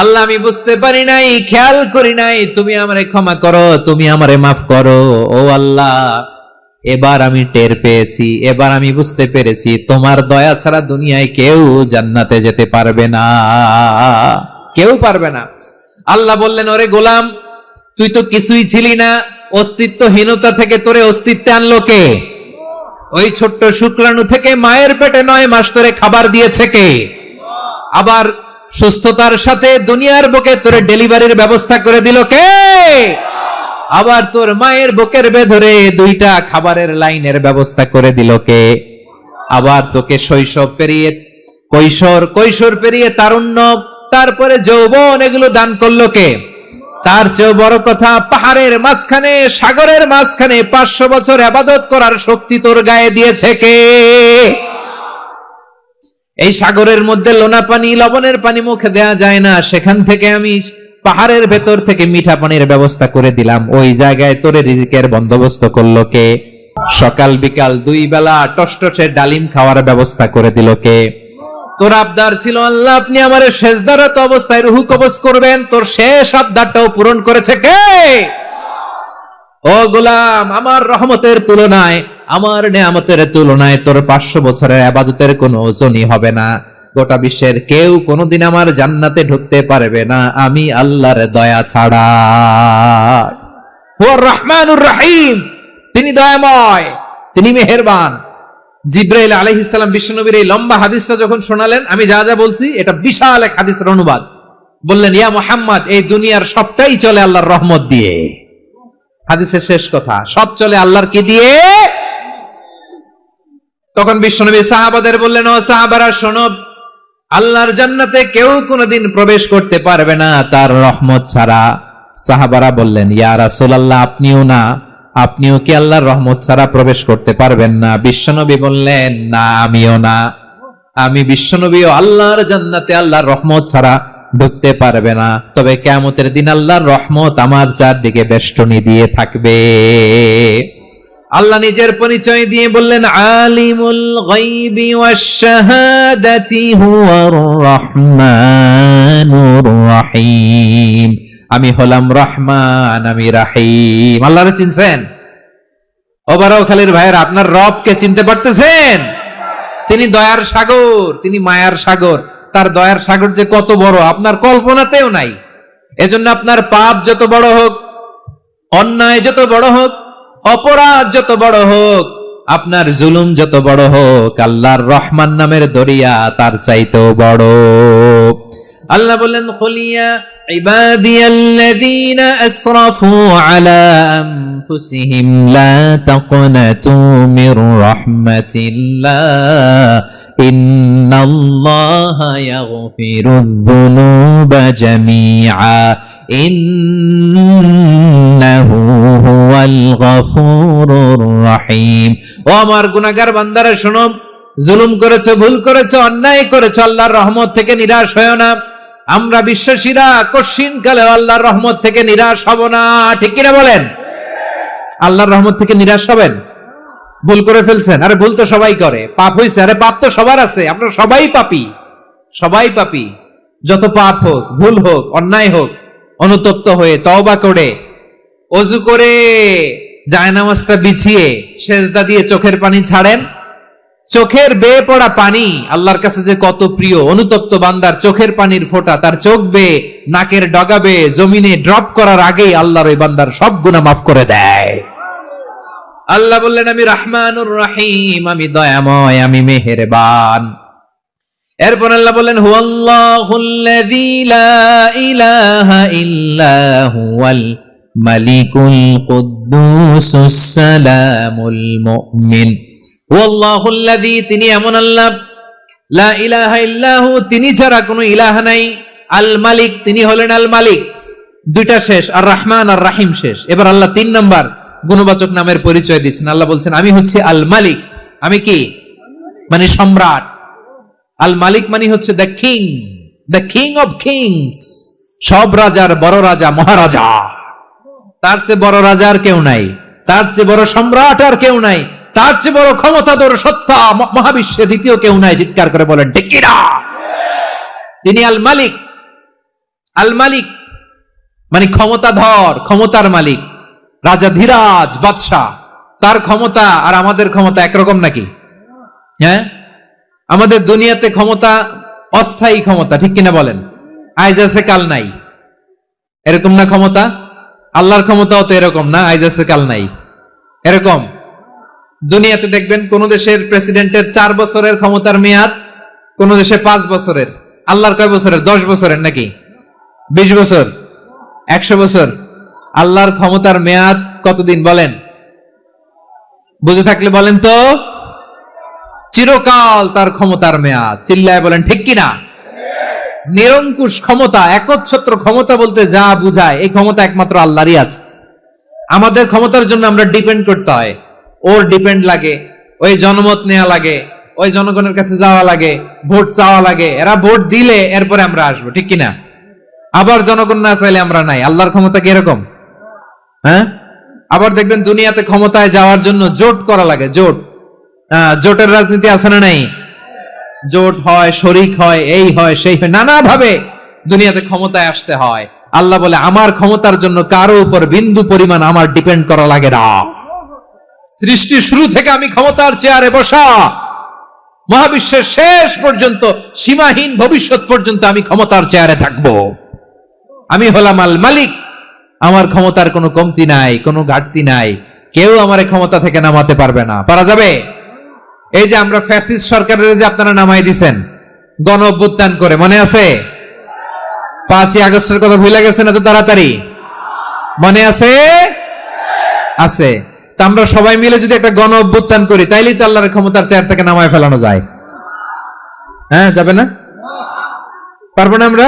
আল্লাহ আমি বুঝতে পারি নাই, খেয়াল করি নাই, তুমি আমারে ক্ষমা করো, তুমি আমারে মাফ করো। ও আল্লাহ এবার আমি টের পেয়েছি, এবার আমি বুঝতে পেরেছি তোমার দয়া ছাড়া দুনিয়ায় কেউ জান্নাতে যেতে পারবে না, কেউ পারবে না। আল্লাহ বললেন ওরে গোলাম তুই তো কিছুই ছিলি না, অস্তিত্বহীনতা থেকে তোরে অস্তিত্বে আনলো কে? ওই ছোট্ট শুক্রাণু থেকে মায়ের পেটে 9 মাস ধরে খাবার দিয়েছে কে? আবার সুস্থতার সাথে দুনিয়ার বুকে তোরে ডেলিভারির ব্যবস্থা করে দিল কে? আবার তোর মায়ের বুকের ভেতরে 2টা খাবারের লাইনের ব্যবস্থা করে দিল কে? আবার তোকে শৈশব পেরিয়ে কৈশোর পেরিয়ে তারুণ্য, তারপরে যৌবন, এগুলো দান করলো কে? তার চেয়ে বড় কথা, পাহাড়ের মাঝখানে সাগরের মাঝখানে 500 বছর ইবাদত করার শক্তি তোর গায়ে দিয়েছে কে? এই সাগরের মধ্যে লোনা পানি, লবণের পানি মুখে দেয়া যায় না, সেখান থেকে আমি পাহাড়ের ভেতর থেকে মিঠা পানির ব্যবস্থা করে দিলাম, ওই জায়গায় তোরে রিজিকের বন্দোবস্ত করলো কে? সকাল বিকাল 2 বেলা টসটসে ডালিম খাওয়ার ব্যবস্থা করে দিল কে? তোর আবদার ছিল আল্লাহ আপনি আমার সেজদারত অবস্থায় রুহু কবজ করবেন, তোর শেষ আবদারটাও পূরণ করেছে কে? ও গোলাম আমার রহমতের তুলনায়, আমার নেয়ামতের তুলনায় তোর 500 বছরের ইবাদতের কোনো ওজনই হবে না। গোটা বিশ্বের কেউ কোনোদিন আমার জান্নাতে ঢুকতে পারবে না আমি আল্লাহর দয়া ছাড়া। হুয়ার রহমানুর রহিম, তিনি দয়াময়, তিনি মেহেরবান। জিব্রাইল আলাইহিস সালাম বিশ্বনবীর এই লম্বা হাদিসটা যখন শোনালেন, আমি যা যা বলছি এটা বিশাল এক হাদিসের অনুবাদ, বললেন ইয়া মুহাম্মদ এই দুনিয়ার সবটাই চলে আল্লাহর রহমত দিয়ে। হাদিসের শেষ কথা, সব চলে আল্লাহর কি দিয়ে? তখন বিশ্বনবী সাহাবাদের বললেন ও সাহাবারা শোনো, আল্লাহর জান্নাতে কেউ কোনোদিন প্রবেশ করতে পারবে না তার রহমত ছাড়া। সাহাবারা বললেন ইয়া রাসূলুল্লাহ আপনিও না, আপনিও কি আল্লাহর রহমত ছাড়া প্রবেশ করতে পারবেন না? বিশ্বনবী বললেন না আমিও না, আমি বিশ্বনবীও আল্লাহর জান্নাতে আল্লাহর রহমত ছাড়া ঢুকতে পারবে না, তবে কিয়ামতের দিন আল্লাহর রহমত আমার চারদিকে বেষ্টনী দিয়ে থাকবে। আল্লাহ নিজের পরিচয় দিয়ে বললেন আলিমুল গায়বি ওয়াশ শাহাদাতি হুয়ার রহমানুর রহিম, আমি হলাম রহমান, আমি রাহিম। আল্লাহরে চিনছেন? ওবারাও খালির ভাইয়ের আপনার রবকে চিনতে পারতেছেন? তিনি দয়ার সাগর, তিনি মায়ার সাগর। তার দয়ার সাগর যে কত বড় আপনার কল্পনাতেও নাই। এজন্য আপনার পাপ যত বড় হোক, অন্যায় যত বড় হোক, অপরাধ যত বড় হোক, আপনার জুলুম যত বড় হোক, আল্লাহর রহমান নামের দরিয়া তার চাইতেও বড়। আল্লাহ বললেন খুলিয়া ইবাদিয়াল্লাযীনা আসরাফু আলা আনফুসিহিম লা তাকনাতু মির রাহমাতিল্লাহ ইন্নাল্লাহা ইয়াগফিরুয যুনুবা জামিআ ইন্নাহু হুয়াল গফুরুর রহিম। ও আমার গুনাহগার বান্দারা শোনো, জুলুম করেছো, ভুল করেছো, অন্যায় করেছো, আল্লাহর রহমত থেকে নিরাশ হয়ো না। আমরা বিশ্বাসীরা কশিনকালে আল্লাহর রহমত থেকে নিরাশ হব না, ঠিক কিনা বলেন? আল্লাহর রহমত থেকে নিরাশ হবেন? ভুল করে ফেলছেন, আরে ভুল তো সবাই করে, পাপ হয়েছে, আরে পাপ তো সবার আছে, আমরা সবাই পাপী, সবাই পাপী। যত পাপ হোক, ভুল হোক, অন্যায় হোক, অনুতপ্ত হয়ে তওবা করে ওযু করে জায়নামাজটা বিছিয়ে সেজদা দিয়ে চোখের পানি ছাড়েন, চোখের বেয়ে পড়া পানি আল্লাহর কাছে যে কত প্রিয়। অনুতপ্ত বান্দার চোখের পানির ফোঁটা তার চোখ বেয়ে নাকের ডগা বেয়ে জমিনে ড্রপ করার আগেই আল্লাহর ওই বান্দার সব গুনাহ মাফ করে দেয়। আল্লাহ বললেন আমি রহমানুর রহিম, আমি দয়াময়, আমি মেহেরবান। এরপর আল্লাহ বললেন হুয়াল্লাহুল্লাযী লা ইলাহা ইল্লা হুয়াল মালিকুল কুদ্দুসুস সালামুল মুমিন। হুয়াল্লাহুল্লাযী, তিনি এমন আল্লাহ, লা ইলাহা ইল্লাহু, তিনি ছাড়া কোনো ইলাহ নাই, আল মালিক, তিনি হলেন আল মালিক। দুইটা শেষ, আর রহমান আর রাহিম শেষ। এবার আল্লাহ 3 নম্বর গুণবাচক নামের পরিচয় দিচ্ছেন। আল্লাহ বলছেন আমি হচ্ছে আল মালিক। আমি কি? মানে সম্রাট। আল মালিক মানে হচ্ছে দ্য কিং অফ কিংস, সব রাজার বড় রাজা, মহারাজা। তার চেয়ে বড় রাজা আর কেউ নাই, তার চেয়ে বড় সম্রাট আর কেউ নাই, তার চেয়ে বড় ক্ষমতাধর সত্তা মহাবিশ্বে দ্বিতীয় কেউ নাই। চিৎকার করে বলেন ঠিক কিনা? তিনি আল মালিক। আল মালিক মানে ক্ষমতাধর, ক্ষমতার মালিক, রাজা ধীরাজ বাদশাহ। তার ক্ষমতা আর আমাদের ক্ষমতা একরকম নাকি? হ্যাঁ, আমাদের দুনিয়াতে ক্ষমতা অস্থায়ী ক্ষমতা, ঠিক কিনা বলেন? আজ আছে কাল নাই, এরকম না ক্ষমতা? আল্লাহর ক্ষমতাও তো এরকম না, আজ আছে কাল নাই এরকম। দুনিয়াতে দেখবেন কোন দেশের প্রেসিডেন্টের 4 বছরের ক্ষমতার মেয়াদ, কোন দেশে 5 বছরের। আল্লাহর কয় বছরের? 10 বছরের নাকি 20 বছর, 100 বছর। আল্লাহর ক্ষমতার মেয়াদ কতদিন বলেন? বুঝে থাকলে বলেন তো। চিরকাল তার ক্ষমতার মেয়াদ। চিল্লায় বলেন ঠিক কিনা? নিরঙ্কুশ ক্ষমতা, একচ্ছত্র ক্ষমতা বলতে যা বুঝায়, এই ক্ষমতা একমাত্র আল্লাহরই আছে। আমাদের ক্ষমতার জন্য আমরা ডিপেন্ড করতে হয়, ওর ডিপেন্ড লাগে, ওই জনমত নেওয়া লাগে, ওই জনগণের কাছে যাওয়া লাগে, ভোট চাওয়া লাগে, এরা ভোট দিলে এরপরে আমরা আসবো, ঠিক কিনা? আবার জনগণ না চাইলে আমরা নাই। আল্লাহর ক্ষমতা কি এরকম? হ্যাঁ, আবার দেখবেন দুনিয়াতে ক্ষমতায় যাওয়ার জন্য জোট করা লাগে। জোটের রাজনীতি আছে না নাই? জোট হয়, শরিক হয়, এই হয় সেই হয়, নানা ভাবে দুনিয়াতে ক্ষমতায় আসতে হয়। আল্লাহ বলে আমার ক্ষমতার জন্য কারো উপর বিন্দু পরিমাণ আমার ডিপেন্ড করা লাগে না। সৃষ্টি শুরু থেকে আমি ক্ষমতার চেয়ারে বসা, মহাবিশ্বের শেষ পর্যন্ত, সীমাহীন ভবিষ্যৎ পর্যন্ত আমি ক্ষমতার চেয়ারে থাকবো। আমি হলাম আল মালিক। আমার ক্ষমতার কোনো কমতি নাই, কোনো ঘাটতি নাই। কেউ আমার ক্ষমতা থেকে নামাতে পারবে না। পারা যাবে? এই যে আমরা ফ্যাসিস্ট সরকারের যে আপনারা নামাই দিছেন গণ অভ্যুত্থান করে, মনে আছে? 5ই আগস্টের কথা ভুলে গেছেন এত তাড়াতাড়ি? মনে আছে? আছে। তা আমরা সবাই মিলে যদি একটা গণ অভ্যুত্থান করি, তাইলেই তো আল্লাহর ক্ষমতার চেয়ার থেকে নামায় ফেলানো যায়। হ্যাঁ, যাবে না? পারবো না আমরা?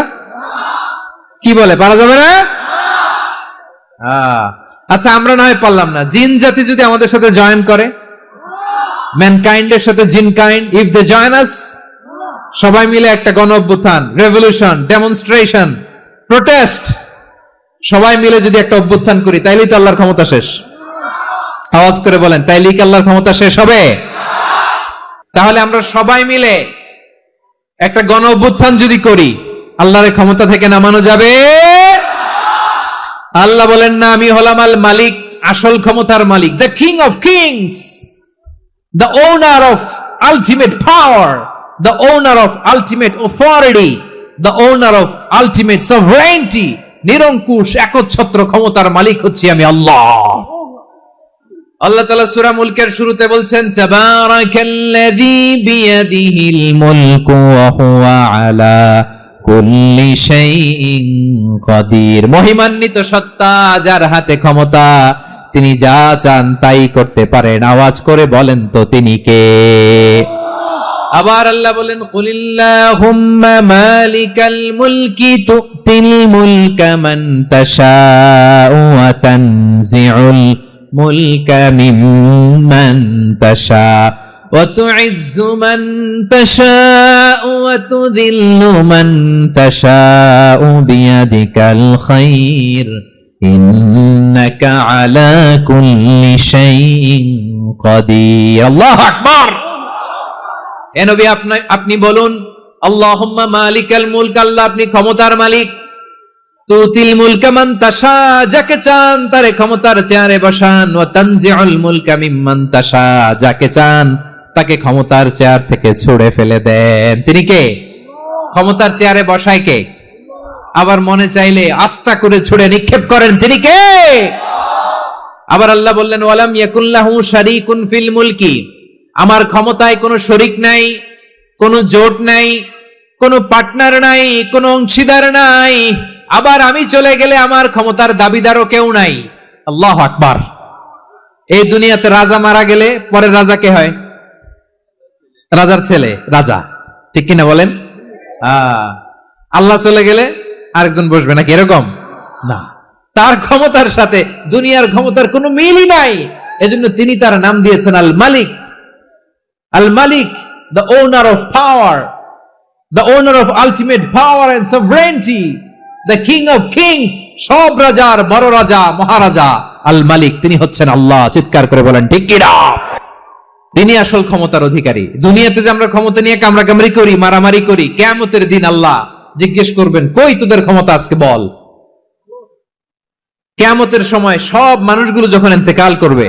কি বলে, পারা যাবে না? আচ্ছা, আমরা না হয় পারলাম না, জিন জাতি যদি আমাদের সাথে জয়েন করে, ম্যানকাইন্ডের সাথে জিনকাইন্ড, ইফ দে জয়েন আস, সবাই মিলে একটা গণ অভ্যুত্থান, রেভলিউশন, ডেমনস্ট্রেশন, প্রোটেস্ট, সবাই মিলে যদি একটা অভ্যুত্থান করি, তাইলেই তো আল্লাহর ক্ষমতা শেষ। আওয়াজ করে বলেন, তাইলেই কি আল্লাহর ক্ষমতা শেষ হবে? তাহলে আমরা সবাই মিলে একটা গণ অভ্যুত্থান যদি করি, আল্লাহর ক্ষমতা থেকে নামানো যাবে? আল্লাহ বলেন না, আমি হলাম আল মালিক, আসল ক্ষমতার মালিক, the king of kings, the owner of ultimate power, the owner of ultimate authority, the owner of ultimate sovereignty. নিরঙ্কুশ একচ্ছত্র ক্ষমতার মালিক হচ্ছি আমি আল্লাহ। আল্লাহ তাআলা সূরা মুলকের শুরুতে বলছেন, তাবারাকাল্লাযী বিয়াদিহিল মুলকু ওয়া হুয়া আলা কুল্লি শাইইন কাদির। মহিমান্বিত সত্তা, যার হাতে ক্ষমতা, তিনি যা চান তাই করতে পারেন। আওয়াজ করে বলেন তো তিনি কে? আবার আল্লাহ বলেন, কুলিল্লাহুম্মা মালিকাল মুলকি তুতিল মুলকা মান তাশাউ ওয়া তানজিউল মুলকা মিম্মান তাশাউ ওয়া তুইজ্জু মান তাশাউ ওয়া তুযিল্লু মান তাশাউ বিয়াদিকাল খায়র ইন্নাকা আলা কুল্লি শাইইন কাদির। আল্লাহু আকবার। এ নবী, আপনি বলুন, আল্লাহুম্মা মালিকাল মুলক, আল্লাহ আপনি ক্ষমতার মালিক, তুতিল মুলকা মান তাশা, যাকে চান তারে ক্ষমতার চেয়ারে বসান। ওয়া তানজিউল মুলকা মিম্মান তাশা, যাকে চান তাকে ক্ষমতার চেয়ার থেকে ছুড়ে ফেলে দেন। তিনি কে? ক্ষমতার চেয়ারে বসায় কে? আবার মনে চাইলে আস্থা করে ছুড়ে নিক্ষেপ করেন, তিনি কে? আবার আল্লাহ বললেন ওয়ালাম ইয়াকুল্লাহু শারীকুন ফিল মুলকি, আমার ক্ষমতায় কোনো শরীক নাই, কোনো জোট নাই, কোনো পার্টনার নাই, কোনো অংশীদার নাই। আবার আমি চলে গেলে আমার ক্ষমতার দাবিদারও কেউ নাই। আল্লাহু আকবার। এই দুনিয়াতে রাজা মারা গেলে পরে রাজা কে হয়? রাজার ছেলে রাজা, ঠিক কিনা বলেন? আল্লাহ চলে গেলে আরেকজন বসবে নাকি? এরকম না, তার ক্ষমতার সাথে দুনিয়ার ক্ষমতার কোনো মিলই নাই। এজন্য তিনি তার নাম দিয়েছেন আল মালিক। আল মালিক, the owner of power, the owner of ultimate power and sovereignty, the king of kings, সব রাজার বড় রাজা, মহারাজা আল মালিক, তিনি হচ্ছেন আল্লাহ। চিৎকার করে বলেন ঠিক কি না? তিনি আসল ক্ষমতার অধিকারী। দুনিয়াতে যে আমরা ক্ষমতা নিয়ে কামড়াকামড়ি করি, মারামারি করি, কিয়ামতের দিন আল্লাহ জিজ্ঞেস করবেন কই তোদের ক্ষমতা, আজকে বল। কিয়ামতের সময় সব মানুষগুলো যখন ইন্তেকাল করবে,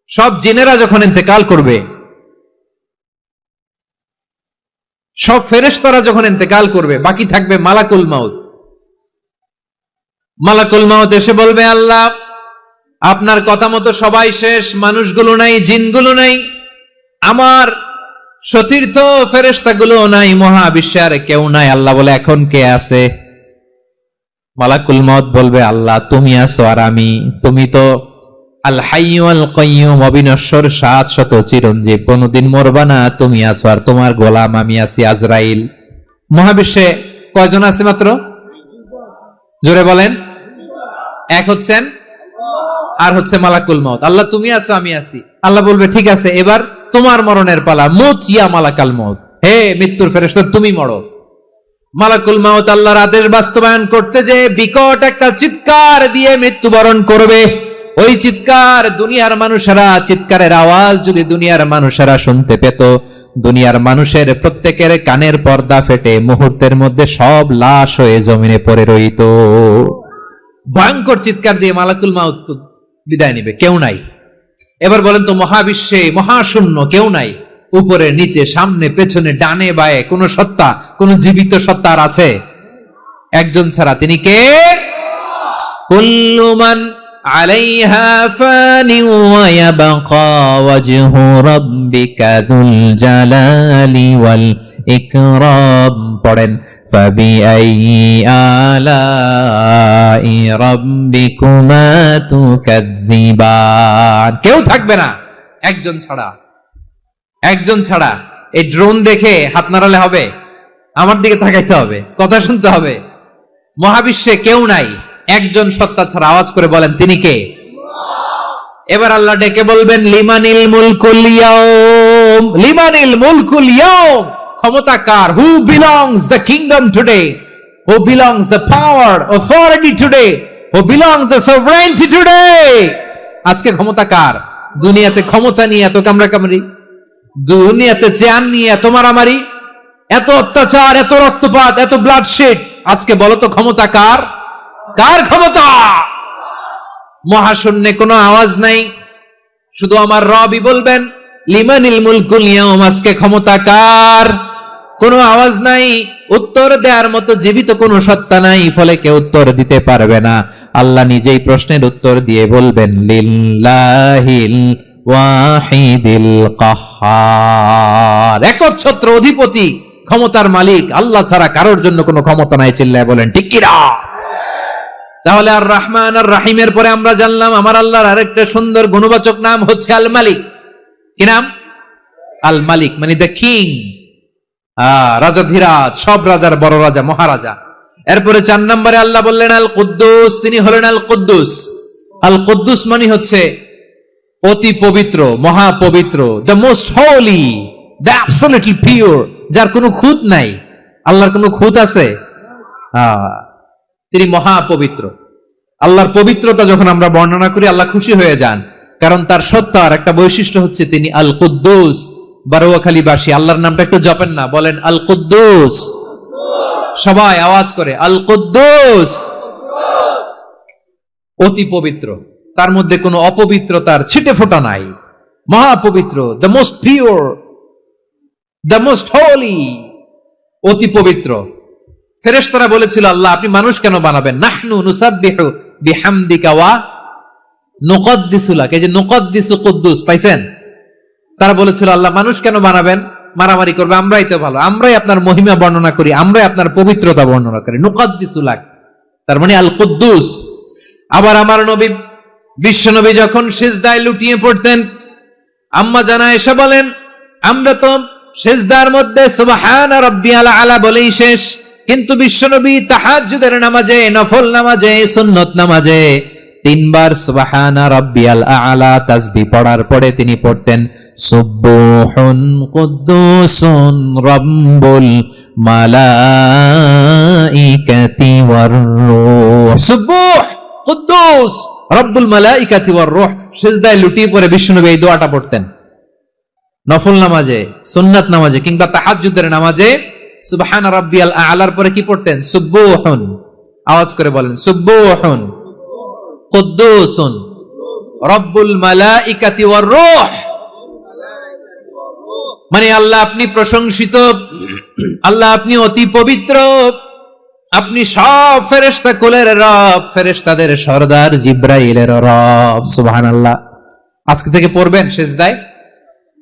সব জিনেরা যখন ইন্তেকাল করবে, সব ফেরেশতারা যখন ইন্তেকাল করবে, বাকি থাকবে মালাকুল মাউত। মালাকুল মাউত এসে বলবে আল্লাহ আপনার কথা মতো সবাই শেষ, মানুষগুলো নাই, জিনগুলো নাই, আমার সতীর্থ ফেরেশতাগুলো নাই, মহাবিশ্বে আর কেউ নাই। আল্লাহ বলে এখন কে আছে? মালাকুল মাউত বলবে আল্লাহ তুমি আছো আর আমি। তুমি তো আল হাইয়্যু আল কাইয়্যুম, অবিনশ্বর, শাশ্বত, চিরঞ্জীব, কোনদিন মরবা না, তুমি আছো আর তোমার গোলাম আমি আছি আজরাইল। মহাবিশ্বে কয়জন আছে মাত্র? জোরে বলেন। এক হচ্ছেন আর হচ্ছে মালাকুল মাউত। আল্লাহ তুমি আছো আমি আছি। আল্লাহ বলবে ঠিক আছে, এবার তোমার মরণের পালা, মুত ইয়া মালাকাল মাউত, হে মৃত্যুর ফেরেশতা তুমি মরো। মালাকুল মাউত আল্লাহর আদেশ বাস্তবায়ন করতে যে বিকট একটা চিৎকার দিয়ে মৃত্যুবরণ করবে। ওই চিৎকার দুনিয়ার মানুষেরা, চিৎকারের আওয়াজ যদি দুনিয়ার মানুষেরা শুনতে পেত, দুনিয়ার মানুষের প্রত্যেকের কানের পর্দা ফেটে মুহূর্তের মধ্যে সব লাশ হয়ে জমিনে পড়ে রইত। ভয়ঙ্কর চিৎকার দিয়ে মালাকুল মাউত বিদায় নিবে, কেউ নাই। এবার বলেন তো মহাবিশ্বে মহাশূন্য, কেউ নাই, উপরে নিচে সামনে পেছনে ডানে বায়ে কোন সত্তা, কোন জীবিত সত্তা আর আছে? একজন ছাড়া, তিনি কে? কুল্লু মান আলাইহা ফানি ওয়া ইয়াবকা ওয়াজহু রাব্বিকা যুল জালালি ওয়াল ইকরাম। পড়েন ফাবিআইয়ি আলাই রাব্বিকুমা তুকাজ্জিবান। কেউ থাকবে না একজন ছাড়া, একজন ছাড়া। এই ড্রোন দেখে হাত নাড়ালে হবে? আমার দিকে তাকাইতে হবে, কথা শুনতে হবে। মহাবিশ্বে কেউ নাই, একজন সত্তা ছাড়া। আওয়াজ করে বলেন তিনি কে? এবার আল্লাহ ডেকে বলবেন লিমানিল মুলকুল ইয়াউম, লিমানিল মুলকুল ইয়াউম, ক্ষমতা কার? Who belongs the kingdom today, who belongs the power authority today, who belongs the sovereignty today. আজকে ক্ষমতা কার? দুনিয়াতে ক্ষমতা নিয়ে এত কামড়াকামড়ি, দুনিয়াতে চেয়ার নিয়ে এত মারামারি, এত অত্যাচার, এত রক্তপাত, এত ব্লাডশেড, আজকে বলো তো ক্ষমতা কার? কার ক্ষমতা? মহাশূন্যে কোনো আওয়াজ নাই, শুধু আমার রবই বলবেন লিমানিল মুলকুল ইয়াউম, আজকে ক্ষমতা কার? কোনো আওয়াজ নাই, উত্তর দেওয়ার মতো জীবিত কোনো সত্তা নাই, ফলে কেউ উত্তর দিতে পারবে না। আল্লাহ নিজেই প্রশ্নের উত্তর দিয়ে বলবেন লিল্লাহিল ওয়াহিদিল কাহ্হার, একচ্ছত্র অধিপতি, ক্ষমতার মালিক আল্লাহ ছাড়া কারোর জন্য কোনো ক্ষমতা নাই। চিল্লায় বলেন ঠিক কি না? তাহলে আর রহমান আর রাহিমের পরে আমরা জানলাম আমার আল্লাহর আরেকটা সুন্দর গুণবাচক নাম হচ্ছে আল মালিক। কি নাম? আল মালিক, মানে দ্য কিং, রাজাধিরাজ, সব রাজার বড় রাজা, মহারাজা। এরপরে 4 নম্বরে আল্লাহ বললেন আল কুদ্দুস, তিনি হলেন আল কুদ্দুস। আল কুদ্দুস মানে হচ্ছে অতি পবিত্র, মহাপবিত্র, the most holy, the absolutely pure, যার কোনো খুঁত নাই। আল্লাহর কোনো খুঁত আছে? তিনি মহাপবিত্র। আল্লাহর পবিত্রতা যখন আমরা বর্ণনা করি আল্লাহ খুশি হয়ে যান, কারণ তার সত্তার একটা বৈশিষ্ট্য হচ্ছে তিনি আল কুদ্দুস। বারোয়াখালীবাসী আল্লাহর নামটা একটু জপেন না, বলেন আল কুদ্দুস। সবাই আওয়াজ করে আল কুদ্দুস, অতি পবিত্র, তার মধ্যে কোনো অপবিত্রতার ছিটে ফোঁটা নাই, মহাপবিত্র, the most pure, the most holy, অতি পবিত্র। ফেরেশতারা বলেছিল আল্লাহ আপনি মানুষ কেন বানাবেন? নাহনু নুসাব্বিহু বিহামদিকা ওয়া নুকদ্দিসু লাক। এই যে নুকদ্দিসু কুদ্দুস পাইছেন? তারা বলেছিল আল্লাহ মানুষ কেন বানাবেন, মারামারি করবে, আমরাই তো ভালো, আমরাই আপনার মহিমা বর্ণনা করি, আমরাই আপনার পবিত্রতা বর্ণনা করি। নুকদ্দিসু লাক তার মানে আল কুদ্দুস। আবার আমার নবী বিশ্ব নবী যখন সিজদায় লুটিয়ে পড়তেন, আম্মা জানা এসে বলেন আমরা তো সিজদার মধ্যে সুবহানা রাব্বিয়াল আলা বলেই শেষ, কিন্তু বিশ্বনবী তাহাজ্জুদের নামাজে, নফল নামাজে, সুন্নত নামাজে তিনবার সুবহানা রাব্বিয়াল আলা তাসবিহ পড়ার পরে তিনি পড়তেন সুবহুন কুদ্দুসুন রাব্বুল মালাইকাতি ওয়ার রূহ। সুবহ কুদ্দুস রব্বুল মালাইকাতি ওয়ার রূহ। সিজদায় লুটিয়ে পড়ে বিশ্বনবী এই দোয়াটা পড়তেন। নফল নামাজে, সুন্নাত নামাজে কিংবা তাহাজ্জুদের নামাজে সুবহানা রাব্বিয়াল আলার পরে কি পড়তেন? সুবহুন। আওয়াজ করে বলেন সুবহুন কুদ্দুসুন রব্বুল মালাইকাতি ওয়ার রূহ। মানে আল্লাহ আপনি প্রশংসিত, আল্লাহ আপনি অতি পবিত্র, আপনি সব ফেরেশতা কুলের রব, ফেরেশতাদের সরদার জিব্রাইলের রব। সুবহানাল্লাহ। আজকে থেকে পড়বেন সিজদায়?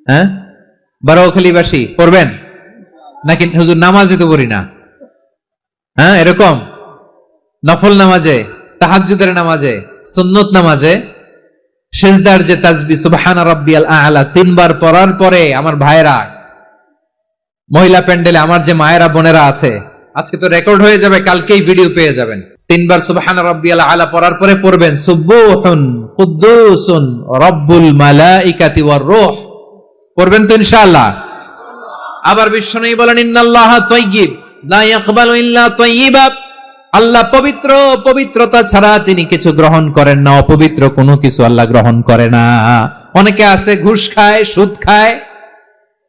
হ্যাঁ, বারোখালীবাসী পড়বেন নাকি? হুজুর নামাজে তো পড়ি না। হ্যাঁ, এরকম নফল নামাজে, তাহাজ্জুদের নামাজে, সুন্নত নামাজে সিজদার যে তাসবিহ সুবহানা রাব্বিয়াল আ'লা তিনবার পড়ার পরে আমার ভাইরা, মহিলা প্যান্ডেলে আমার যে মায়েরা বোনেরা আছে, আজকে তো রেকর্ড হয়ে যাবে, কালকেই ভিডিও পেয়ে যাবেন। তিনবার সুবহানা রাব্বিয়াল আ'লা পড়ার পরে পড়বেন সুবহুন কুদ্দুসুন রব্বুল মালাইকাতি ওয়ার রূহ। পড়বেন তো ইনশাআল্লাহ? আবার বিশ্বনবী বলেন ইন্নাল্লাহা তাইয়্যিব লা ইয়াকবালু ইল্লা তাইয়্যিবা। আল্লাহ পবিত্র, পবিত্রতা ছাড়া তিনি কিছু গ্রহণ করেন না, অপবিত্র কোনো কিছু আল্লাহ গ্রহণ করে না। অনেকে আছে ঘুষ খায়, সুদ খায়,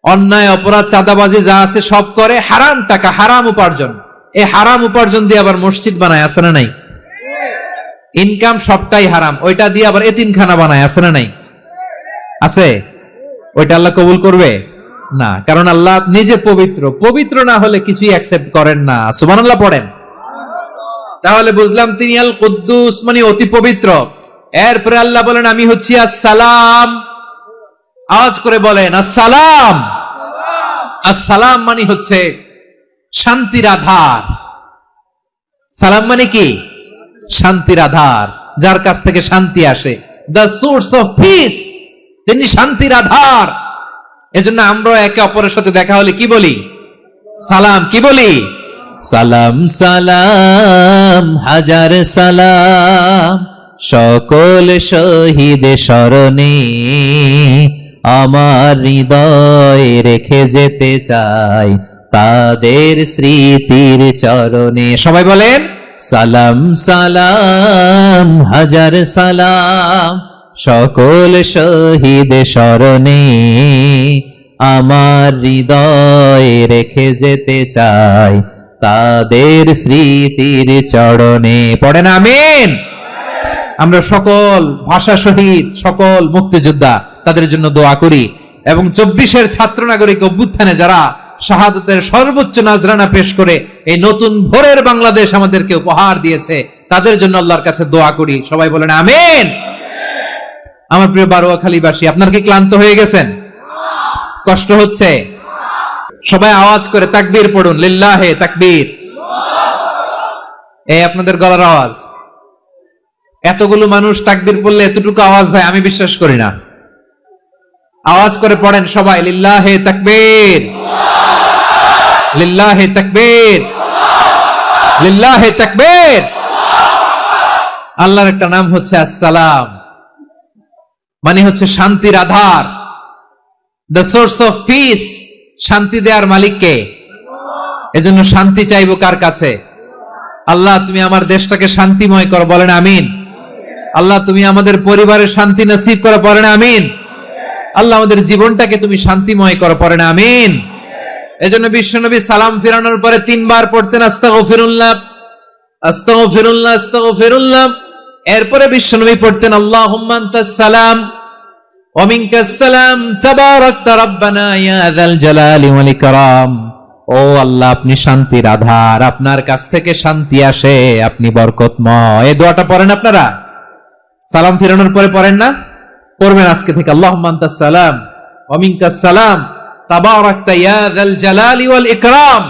অন্যায় অপরাধ চাঁদাবাজি যা আছে সব করে, হারাম টাকা, হারাম উপার্জন। এই হারাম উপার্জন দিয়ে আবার মসজিদ বানায়, আছে না নাই? ইনকাম সবটাই হারাম, ওইটা দিয়ে আবার এতিমখানা বানায়, আছে না নাই? আছে। ওইটা আল্লাহ কবুল করবে না, কারণ আল্লাহ নিজে পবিত্র। পবিত্র না হলে কিছুই অ্যাকসেপ্ট করেন না। সুবহানাল্লাহ পড়েন। তাহলে বুঝলাম তিনি আল কুদ্দুস মানে অতি পবিত্র। এরপরে আল্লাহ বলেন আমি হচ্ছি আসসালাম। আওয়াজ করে বলেন আসসালাম। আসসালাম মানে হচ্ছে শান্তির আধার। সালাম মানে কি? শান্তির আধার, যার কাছ থেকে শান্তি আসে। দ্য সোর্স অফ পিস, তিনি শান্তির আধার। এজন্য আমরা একে অপরের সাথে দেখা হলে কি বলি? সালাম। কি বলি? সালাম সালাম হাজার সালাম সকল শহীদ স্মরণে আমার হৃদয় রেখে যেতে চাই তাদের স্মৃতির চরণে। সবাই বলেন সালাম সালাম হাজার সালাম সকল শহীদ স্মরণে আমার হৃদয় রেখে যেতে চাই তাদের স্মৃতির চরণে। পড়েন আমিন। আমরা সকল ভাষা শহীদ, সকল মুক্তিযোদ্ধা তাদের জন্য দোয়া করি, এবং 24-এর ছাত্র নাগরিক অভ্যুত্থানে যারা শাহাদাতের সর্বোচ্চ নাজরানা পেশ করে এই নতুন ভোরের বাংলাদেশ আমাদেরকে উপহার দিয়েছে, তাদের জন্য আল্লাহর কাছে দোয়া করি। সবাই বলেন আমিন। আমার প্রিয় বারোয়াখালীবাসী, আপনার কি ক্লান্ত হয়ে গেছেন? কষ্ট হচ্ছে? সবাই আওয়াজ করে তাকবীর পড়ুন, লিল্লাহে তাকবীর। এই আপনাদের গলার আওয়াজ। এতগুলো মানুষ তাকবীর পড়লে এতটুকু আওয়াজ হয় আমি বিশ্বাস করি না। আওয়াজ করে পড়েন সবাই, লিল্লাহে তাকবীর, লিল্লাহে তাকবীর, লিল্লাহে তাকবীর। আল্লাহর একটা নাম হচ্ছে আসসালাম, মানে হচ্ছে শান্তির আধার। দ্য সোর্স অফ পিস, শান্তি দেওয়ার মালিক কে? এজন্য শান্তি চাইবো কার কাছে? আল্লাহ তুমি আমার দেশটাকে শান্তিময় করো, বলেন আমিন। আল্লাহ তুমি আমাদের পরিবারের শান্তি নসিব করো, পড়েন আমিন। আল্লাহ আমাদের জীবনটাকে তুমি শান্তিময় করো, পড়েন আমিন। এজন্য বিশ্বনবী সালাম ফিরানোর পরে 3 বার পড়তেন আস্তাগফিরুল্লাহ আস্তাগফিরুল্লাহ আস্তাগফিরুল্লাহ। এরপরে বিশ্বনবী পড়তেন আল্লাহুম্মা আনতাস সালাম ওয়া মিনকাস সালাম তাবারাকতা রাব্বানা ইয়া যাল জালালি ওয়াল ইকরাম। ও আল্লাহ, আপনি শান্তির আধার, আপনার কাছ থেকে শান্তি আসে, আপনি বরকতময়। এই দোয়াটা পড়েন আপনারা? সালাম ফিরানোর পরে পড়েন না? পড়বেন আজকে থেকে। আল্লাহুম্মা আনতাস সালাম ওয়া মিনকাস সালাম তাবারাকতা ইয়া যাল জালালি ওয়াল ইকরাম।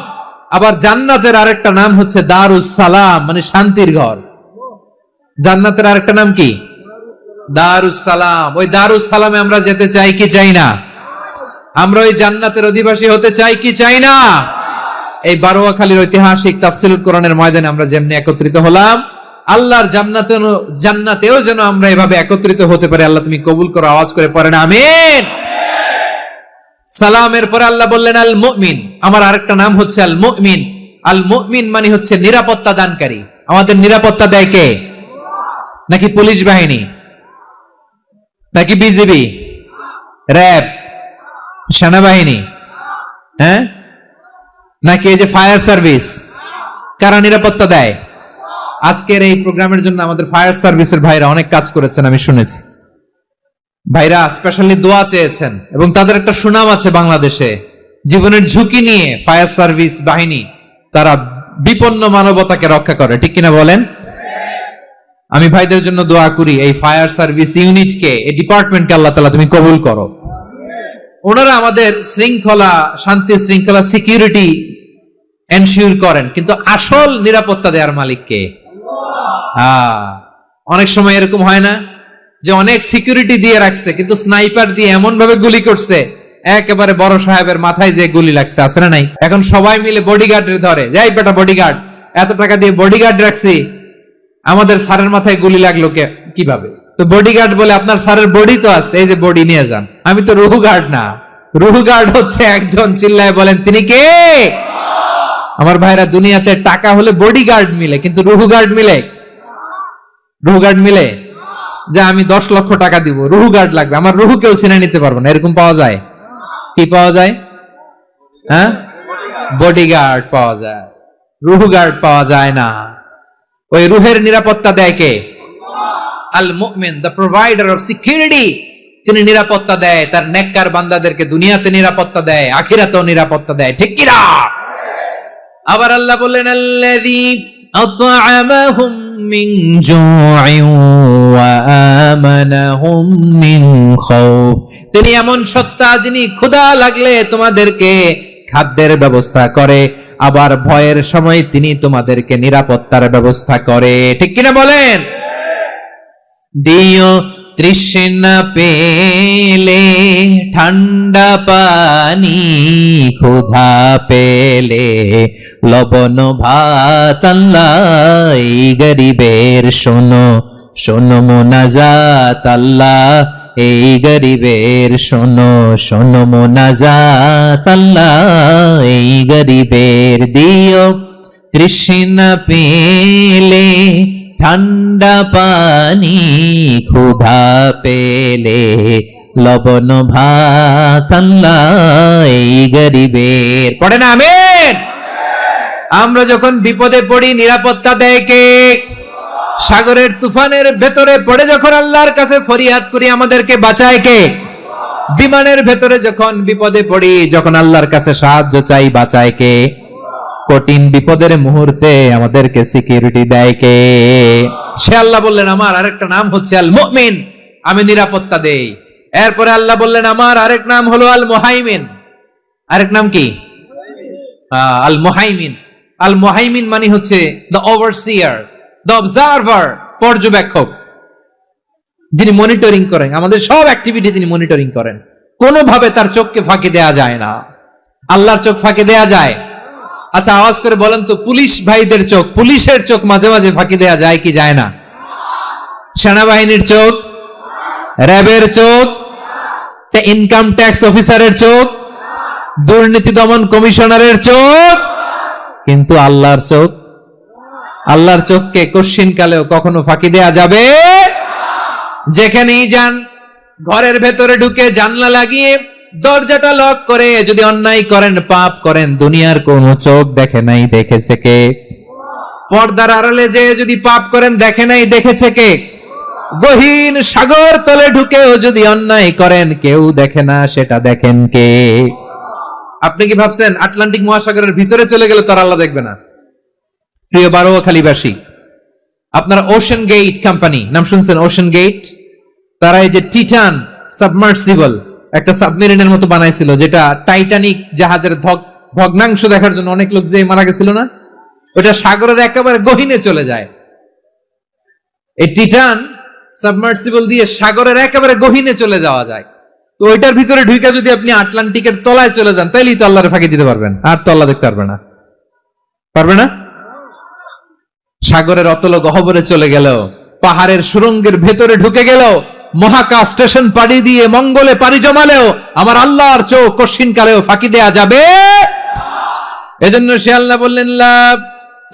আবার জান্নাতের আরেকটা নাম হচ্ছে দারুস সালাম, মানে শান্তির ঘর। জান্নাতের আরেকটা নাম কি? দারুস সালাম। ওই দারুস সালামে আমরা যেতে চাই কি চাই না? আমরা ওই জান্নাতের অধিবাসী হতে চাই কি চাই না? এই বারোয়াখালীর ঐতিহাসিক তাফসীরুল কোরআনের ময়দানে আমরা যেমনি একত্রিত হলাম, আল্লাহর জান্নাতেও যেন আমরা এভাবে একত্রিত হতে পারি। আল্লাহ তুমি কবুল করো। আওয়াজ করে পড়েন আমিন। সালামের পরে আল্লাহ বললেন আল মুমিন। আমার আরেকটা নাম হচ্ছে আল মুমিন। আল মুমিন মানে হচ্ছে নিরাপত্তা দানকারী। আমাদের নিরাপত্তা দেয় কে? নাকি পুলিশ বাহিনী, নাকি বিজিবি, র্যাব, সেনাবাহিনী, হ্যাঁ, নাকি এই যে ফায়ার সার্ভিস? কারা নিরাপত্তা দেয়? আজকের এই প্রোগ্রামের জন্য আমাদের ফায়ার সার্ভিসের ভাইরা অনেক কাজ করেছেন, আমি শুনেছি। ভাইরা স্পেশালি দোয়া চেয়েছেন এবং তাদের একটা সুনাম আছে বাংলাদেশে। জীবনের ঝুঁকি নিয়ে ফায়ার সার্ভিস বাহিনী তারা বিপন্ন মানবতাকে রক্ষা করে, ঠিক কিনা বলেন? আমি ভাইদের জন্য দোয়া করি, এই ফায়ার সার্ভিস ইউনিটকে, এই ডিপার্টমেন্টকে আল্লাহ তাআলা তুমি কবুল করো। ওনারা আমাদের শৃঙ্খলা, শান্তি শৃঙ্খলা, সিকিউরিটি এনশিওর করেন, কিন্তু আসল নিরাপত্তা দেওয়ার মালিক কে? অনেক সময় এরকম হয় না যে অনেক সিকিউরিটি দিয়ে রাখছে, কিন্তু স্নাইপার দিয়ে এমন ভাবে গুলি করছে একেবারে বড় সাহেবের মাথায় যে গুলি লাগছে, আছে না নাই? এখন সবাই মিলে বডিগার্ডের ধরে, যাই বেটা বডিগার্ড, এত টাকা দিয়ে বডিগার্ড রাখছি, আমাদের স্যারের মাথায় গুলি লাগলো কিভাবে? তো বডিগার্ড বলে আপনার স্যারের বডি তো আছে, এই যে বডি নিয়ে যান। আমি তো রুহু গার্ড না, রুহু গার্ড হচ্ছে একজন। চিল্লায় বলেন তিনি কে? আমার ভাইরা, দুনিয়াতে টাকা হলে বডিগার্ড মিলে, কিন্তু রুহু গার্ড মিলে? রুহু গার্ড মিলে? যে আমি 10 লক্ষ টাকা দিব, রুহু গার্ড লাগবে, আমার রুহু কেউ চিনে নিতে পারবো না, এরকম পাওয়া যায়? কি পাওয়া যায়? হ্যাঁ, বডিগার্ড পাওয়া যায়, রুহু গার্ড পাওয়া যায় না। ওই রুহের নিরাপত্তা দেয় কে? আল মুমিন, দ্য প্রোভাইডার অফ সিকিউরিটি। তিনি নিরাপত্তা দেয় তার নেককার বান্দাদেরকে, দুনিয়াতে নিরাপত্তা দেয়, আখিরাতেও নিরাপত্তা দেয়, ঠিক কি না? আবার আল্লাহ বললেন আল্লাযী আত'আমাহুম মিন জু'ইন ওয়া আমানাহুম মিন খাউফ। তিনি এমন সত্তা যিনি ক্ষুধা লাগলে তোমাদেরকে খাদ্যের ব্যবস্থা করে, আবার ভয়ের সময় তিনি তোমাদেরকে নিরাপত্তার ব্যবস্থা করে, ঠিক কিনা বলেন? দিও তৃষ্ণা পেলে ঠান্ডা পানি, ক্ষুধা পেলে লবণ ভাত, আল্লাহ এই গরিবের শোনো শোনো মোনাজাত, আল্লাহ এই গরিবের শোনো শোনো মোনাজাত, আল্লাহ এই গরিবের। দিও তৃষ্ণা পেলে ঠান্ডা পানি, ক্ষুধা পেলে লবণ ভাত, আল্লাহ এই গরিবের। পড়ে না আমিন? আমরা যখন বিপদে পড়ি নিরাপত্তা দেয় কে? সাগরের তুফানের ভেতরে পড়ে যখন আল্লাহর কাছে ফরিয়াদ করি আমাদেরকে বাঁচায় কে? বিমানের ভেতরে যখন বিপদে পড়ি, যখন আল্লাহর কাছে সাহায্য চাই, বাঁচায় কে? কঠিন বিপদের মুহূর্তে আমাদেরকে সিকিউরিটি দেয় কে? সে আল্লাহ বললেন আমার আরেকটা নাম হচ্ছে আল মুমিন, আমি নিরাপত্তা দেই। এরপরে আল্লাহ বললেন আমার আরেক নাম হলো আল মুহাইমিন। আরেক নাম কি? আল মুহাইমিন। আল মুহাইমিন মানে হচ্ছে দ্য ওভারসিয়ার, দ্য অবজারভার, পর্যবেক্ষক, যিনি মনিটরিং করেন আমাদের সব অ্যাক্টিভিটি, তিনি মনিটরিং করেন। কোনোভাবে তার চোখকে ফাঁকি দেয়া যায় না। আল্লাহর চোখ ফাঁকি দেয়া যায়? আচ্ছা আওয়াজ করে বলেন তো, পুলিশ ভাইদের চোখ, পুলিশের চোখ মাঝে মাঝে ফাঁকি দেয়া যায় কি যায় না? সেনাবাহিনীর চোখ, র্যাবের চোখ, ইনকাম ট্যাক্স অফিসারের চোখ, দুর্নীতি দমন কমিশনারের চোখ, কিন্তু আল্লাহর চোখ? আল্লাহর চোখকে কশ্চিন কালেও কখনো ফাঁকি দেয়া যাবে? যেখানেই যান, ঘরের ভেতরে ঢুকে জানলা লাগিয়ে দরজাটা লক করে যদি অন্যায় করেন, পাপ করেন, দুনিয়ার কোন চোখ দেখে নাই, দেখেছে কে? পর্দার আড়ালে যে যদি পাপ করেন, দেখে নাই, দেখেছে কে? গহীন সাগর তলে ঢুকেও যদি অন্যায় করেন, কেউ দেখে না, সেটা দেখেন কে? আপনি কি ভাবছেন আটলান্টিক মহাসাগরের ভিতরে চলে গেলে তার আল্লাহ দেখবে না? প্রিয় বারোয়াখালীবাসী, আপনারা ওশান গেট কোম্পানি নাম শুনছেন? ওশান গেট, তারা এই যে টিটান সাবমার্সিবল একটা সাবমেরিনের মতো বানাইছিল, যেটা টাইটানিক জাহাজের ভগ্নাংশ দেখার জন্য অনেক লোক যে মারা গেছিল না, ওটা সাগরের একেবারে গহীনে চলে যায়। এই টিটান সাবমার্সিবল দিয়ে সাগরের একেবারে গহীনে চলে যাওয়া যায়। তো ওইটার ভিতরে ঢুকে যদি আপনি আটলান্টিকের তলায় চলে যান, তাইলেই তো আল্লাহরে ফাঁকি দিতে পারবেন, আর তো আল্লাহ দেখতে পারবে না। পারবে না? সাগরের অতল গহ্বরে চলে গেল, পাহাড়ের সুরঙ্গের ভেতরে ঢুকে গেল, মহাকাশ স্টেশন পাড়ি দিয়ে মঙ্গলে পাড়ি জমালেও আমার আল্লাহর চোখ কঠিন কালেও ফাঁকি দেয়া যাবে। এজন্য সে আল্লাহ বললেন, লা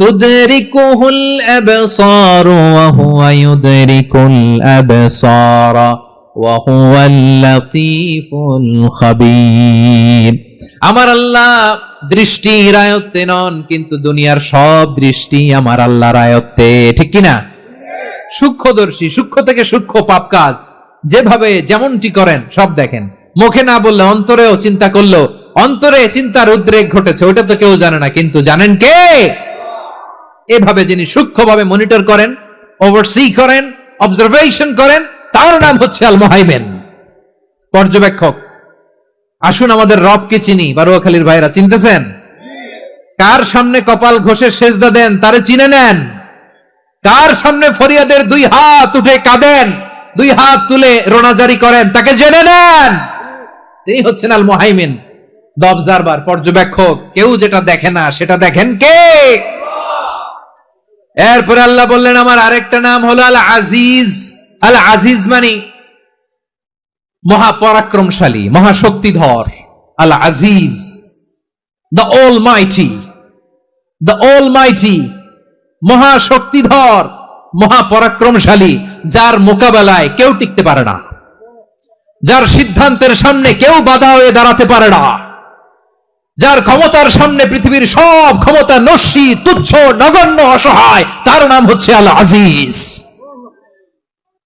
তুদরিকুহুল আবসার ওয়া হুয়া ইউদরিকুল আবসার ওয়া হুয়াল লাতীফুল খাবীর। আমার আল্লাহ দৃষ্টির আয়ত্তে নন, কিন্তু দুনিয়ার সব দৃষ্টি আমার আল্লাহর আয়ত্তে, ঠিক কিনা? সূক্ষ্মদর্শী, সূক্ষ্ম থেকে সূক্ষ্ম পাপ কাজ যেভাবে যেমনটি করেন সব দেখেন। মুখে না বললে অন্তরেও চিন্তা করলো, অন্তরে চিন্তার উদ্রেক ঘটেছে, ওটা তো কেউ জানে না, কিন্তু জানেন কে? এভাবে যিনি সূক্ষ্মভাবে মনিটর করেন, ওভারসি করেন, অবজারভেশন করেন, তার নাম হচ্ছে আল মুহাইমিন, পর্যবেক্ষক। আসুন আমাদের রবকে চিনি। বারোয়াখালীর ভাইরা চিনতেছেন? কার সামনে কপাল ঘষে সেজদা দেন তারে চিনে নেন। কার সামনে ফরিয়াদের দুই হাত উঠে কাঁদেন, দুই হাত তুলে রোনাজারি করেন, তাকে জেনে নেন। তিনি হচ্ছেন আল মুহাইমিন, দ্য অবজারভার, পর্যবেক্ষক। কেউ যেটা দেখে না সেটা দেখেন কে? এরপরে আল্লাহ বললেন আমার আরেকটা নাম হলো আল আজিজ। আল আজিজ মানে মহাপরাক্রমশালী, মহাশক্তিধর। আল আজিজ, দ্য অলমাইটি, দ্য অলমাইটি, মহাশক্তিধর, মহাপরাক্রমশালী, যার মোকাবেলায় কেউ টিকতে পারে না, যার সিদ্ধান্তের সামনে কেউ বাধা হয়ে দাঁড়াতে পারে না, যার ক্ষমতার সামনে পৃথিবীর সব ক্ষমতা নস্যি, তুচ্ছ, নগণ্য, অসহায়, তার নাম হচ্ছে আল আজিজ।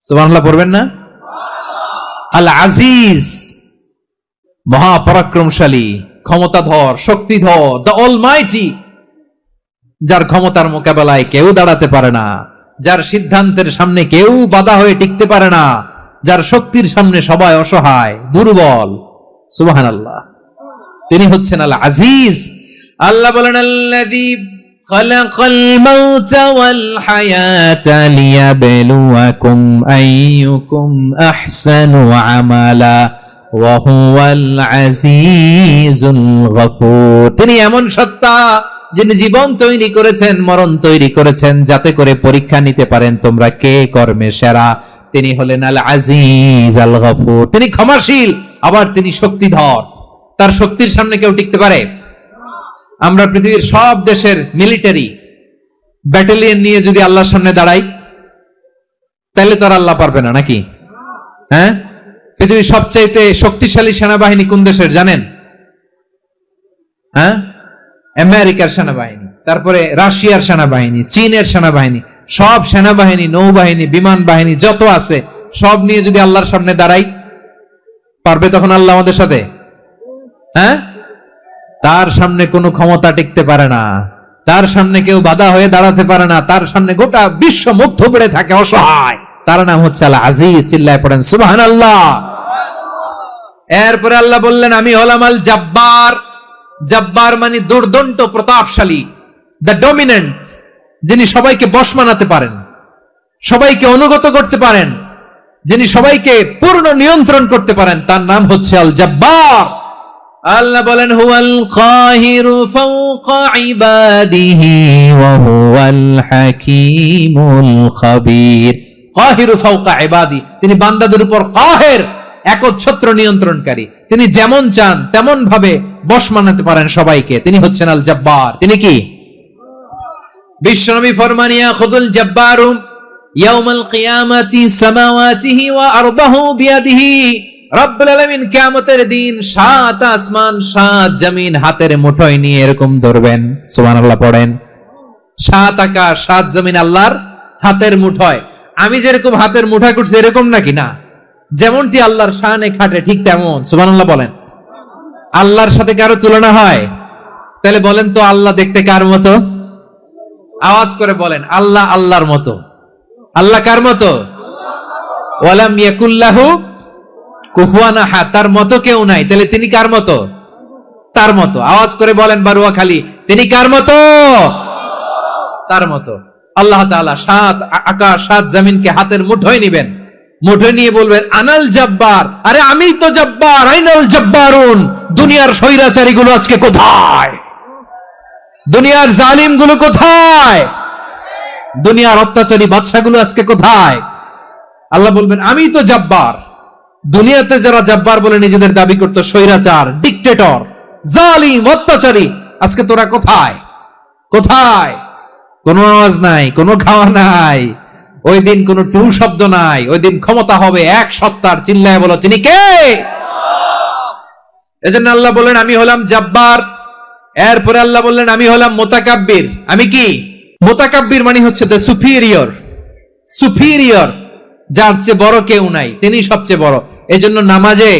সুবহানাল্লাহ পড়বেন না? আল আজিজ, মহাপরাক্রমশালী, ক্ষমতাধর, শক্তিধর, দ্য অলমাইটি, যার ক্ষমতার মোকাবেলায় কেউ দাঁড়াতে পারে না, যার সিদ্ধান্তের সামনে কেউ বাধা হয়ে টিকতে পারে না, যার শক্তির সামনে সবাই অসহায়, দুর্বল। সুবহানাল্লাহ, তিনি হচ্ছেন আল আজিজ। আল্লাহ বলেন আল্লাযী খালাকাল মাউতা ওয়াল হায়াতা লিয়াবলুয়াকুম আইয়ুকুম আহসানু আমালা ওয়া হুয়াল আজিজুল গফুর। তিনি এমন সত্তা যিনি জীবন তৈরি করেছেন, মরণ তৈরি করেছেন, যাতে করে পরীক্ষা নিতে পারেন তোমরা কে কর্মে সেরা। তিনি হলেন আল আজিজ আল গফুর। তিনি ক্ষমাশীল, আবার তিনি শক্তিধর। তার শক্তির সামনে কেউ টিকতে পারে? আমরা পৃথিবীর সব দেশের মিলিটারি ব্যাটালিয়ন নিয়ে যদি আল্লাহর সামনে দাঁড়াই, তাহলে তো আর আল্লাহ পারবে না, নাকি? হ্যাঁ, পৃথিবীর সবচাইতে শক্তিশালী সেনাবাহিনী কোন দেশের জানেন? হ্যাঁ, আমেরিকার সেনাবাহিনী, তারপরে রাশিয়ার সেনাবাহিনী, চীনের সেনাবাহিনী, সব সেনাবাহিনী, নৌবাহিনী, বিমান বাহিনী যত আছে সব নিয়ে যদি আল্লাহর সামনে দাঁড়াই, পারবে তখন আল্লাহ আমাদের সাথে? হ্যাঁ, তার সামনে কোনো ক্ষমতা টিকতে পারে না, তার সামনে কেউ বাধা হয়ে দাঁড়াতে পারে না, তার সামনে গোটা বিশ্ব মুগ্ধ পড়ে থাকে, অসহায়। তার নাম হচ্ছে আল আজিজ। চিল্লায় পড়েন সুবহানাল্লাহ। এরপরে আল্লাহ বললেন আমি হলাম আল জব্বার। জব্বার মানে দুর্দন্ত, প্রতাপশালী, দ্য ডমিনেন্ট, যিনি সবাইকে বশ মানাতে পারেন, সবাইকে অনুগত করতে পারেন, যিনি সবাইকে পূর্ণ নিয়ন্ত্রণ করতে পারেন, তার নাম হচ্ছে আল জব্বার। আল্লাহ বলেন হুয়াল কাহিরু ফাওকা ইবাদিহি ওয়া হুয়াল হাকীমুল খাবীর। কাহিরু ফাওকা ইবাদি, তিনি বান্দাদের উপর কাহের, একচ্ছত্র নিয়ন্ত্রণকারী। তিনি যেমন চান তেমন ভাবে বশ মানাতে পারেন সবাইকে। তিনি হচ্ছেন আল জব্বার। তিনি কি? বিশ্বনবী ফরমান ইয়াখুদুল জব্বারু ইয়াউমাল কিয়ামাতি সামাওয়াতিহি ওয়া আরদাহু বিয়াদিহি। রব্বুল আলামিন কিয়ামতের দিন 7 আসমান 7 জমিন হাতের মুঠোয় নিয়ে এরকম ধরবেন। সুবহানাল্লাহ পড়েন। 7 আকাশ 7 জমিন আল্লাহর হাতের মুঠোয়। আমি যেরকম হাতের মুঠোয় করছি এরকম নাকি? না, যেমনটি আল্লাহর শানে খাটে ঠিক তেমন। সুবহানাল্লাহ বলেন। আল্লাহর সাথে কারো তুলনা হয়? তাহলে বলেন তো আল্লাহ দেখতে কার মতো? আওয়াজ করে বলেন, আল্লাহ আল্লাহর মতো। আল্লাহ কার মতো? ওয়ালাম ইয়াকুল্লাহু কুফুয়ান আহাদ, তার মতো কেউ নাই। তাহলে তিনি কার মতো? তার মতো। আওয়াজ করে বলেন বারুয়াখালী, তিনি কার মতো? তার মতো। আল্লাহ তাআলা 7 আকাশ 7 জমিনকে হাতের মুঠোয় নিবেন, মুঠোয় নিয়ে বলবেন আনাল জব্বার। আরে আমি তো জব্বার, আইনাল জব্বারুন। দুনিয়ার স্বৈরাচারী গুলো আজকে কোথায়? দুনিয়ার জালিম গুলো কোথায়? দুনিয়ার অত্যাচারী বাদশাগুলো আজকে কোথায়? আল্লাহ বলবেন আমি তো জব্বার। দুনিয়াতে যারা জব্বার বলে নিজেদের দাবি করতো, স্বৈরাচার, ডিক্টেটর, জালিম, অত্যাচারী, আজকে তোরা কোথায়? কোথায়? কোনো আওয়াজ নাই, কোনো খাওয়া নাই, ওই দিন কোনো টু শব্দ নাই। ওই দিন ক্ষমতা হবে এক সত্তার। চিল্লায় বলো তিনি কে? এজন্য আল্লাহ বললেন আমি হলাম জব্বার। এরপরে আল্লাহ বললেন আমি হলাম মুতাকাব্বির। আমি কি? মুতাকাব্বির মানে হচ্ছে দ্য সুপিরিয়র। সুপিরিয়র, যার চেয়ে বড় কেউ নাই, তিনি সবচেয়ে বড়। এজন্য নামাজে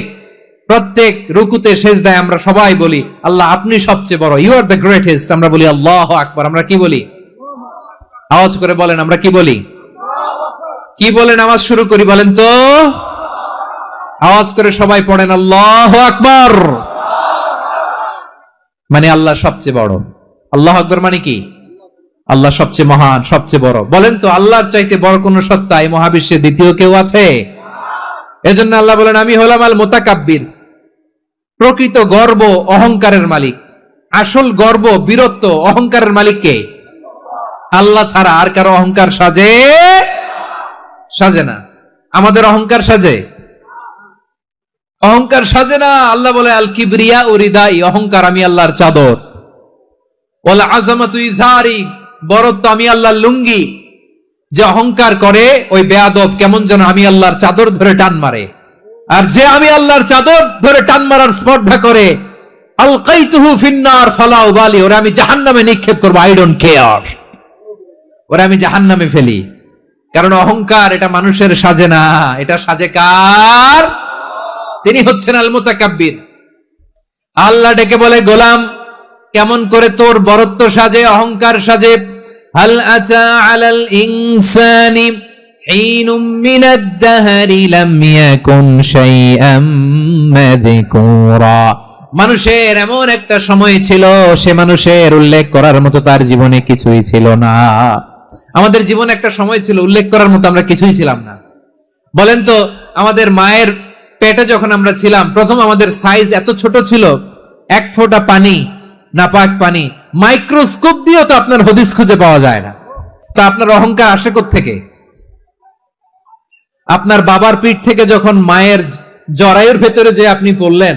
প্রত্যেক রুকুতে সেজদায় আমরা সবাই বলি আল্লাহ আপনি সবচেয়ে বড়, ইউ আর দ্য গ্রেটেস্ট। আমরা বলি আল্লাহু আকবার। আমরা কি বলি? আওয়াজ করে বলেন, আমরা কি বলি? কি বলে নামাজ শুরু করি বলেন তো? আওয়াজ করে সবাই পড়েন আল্লাহু আকবার। মানে আল্লাহ সবচেয়ে বড়। আল্লাহু আকবার মানে কি? আল্লাহ সবচেয়ে মহান, সবচেয়ে বড়। বলেন তো আল্লাহর চাইতে বড় কোন সত্তা এই মহাবিশ্বে দ্বিতীয় কেউ আছে? এজন্য আল্লাহ বলেন আমি হলাম আল মুতাকাব্বির। প্রকৃত গর্ব অহংকারের মালিক। আসল গর্ব, বীরত্ব, অহংকারের মালিক কে? আল্লাহ ছাড়া আর কারো অহংকার সাজে? সাজে না। আমাদের অহংকার সাজে? অহংকার সাজে না। আল্লাহ বলে আল কিবরিয়া উরিদাই, অহংকার আমি আল্লাহর চাদর। ওয়াল আযামাতু ইজারি, বড়ত্ব আমি আল্লাহর লুঙ্গি। যে অহংকার করে ওই বেয়াদব কেমন যেন আমি আল্লাহর চাদর ধরে টান মারে। আর যে আমি আল্লাহর চাদর ধরে টান মারার স্পর্ধা করে আলকাইতুহু ফিন্নার ফালা উবালি, ওরা আমি জাহান্নামে নিক্ষেপ করব, আই ডোন্ট কেয়ার। ওরা আমি জাহান্নামে ফেলি। কারণ অহংকার এটা মানুষের সাজে না, এটা সাজে কার? তিনি হচ্ছেন আল মুতাকাব্বির। আল্লাহ ডেকে বলে গোলাম কেমন করে তোর বরত্ব সাজে, অহংকার সাজে? হাল আতা আলাল ইনসানি হিনুম মিনাদ দাহরি লাম ইয়াকুন শাইআম মাযকুরা। মানুষের এমন একটা সময় ছিল, সে মানুষের উল্লেখ করার মতো তার জীবনে কিছুই ছিল না। আমাদের জীবনে একটা সময় ছিল উল্লেখ করার মতো আমরা কিছুই ছিলাম না। বলেন তো আমাদের মায়ের পেটে যখন আমরা ছিলাম, প্রথম আমাদের সাইজ এত ছোট ছিল, 1 ফোঁটা পানি, নাপাক পানি, মাইক্রোস্কোপ দিয়েও তো আপনার হদিস খুঁজে পাওয়া যায় না। তা আপনার অহংকার আসে কোত্থেকে? আপনার বাবার পিঠ থেকে যখন মায়ের জরায়ুর ভেতরে যে আপনি পড়লেন,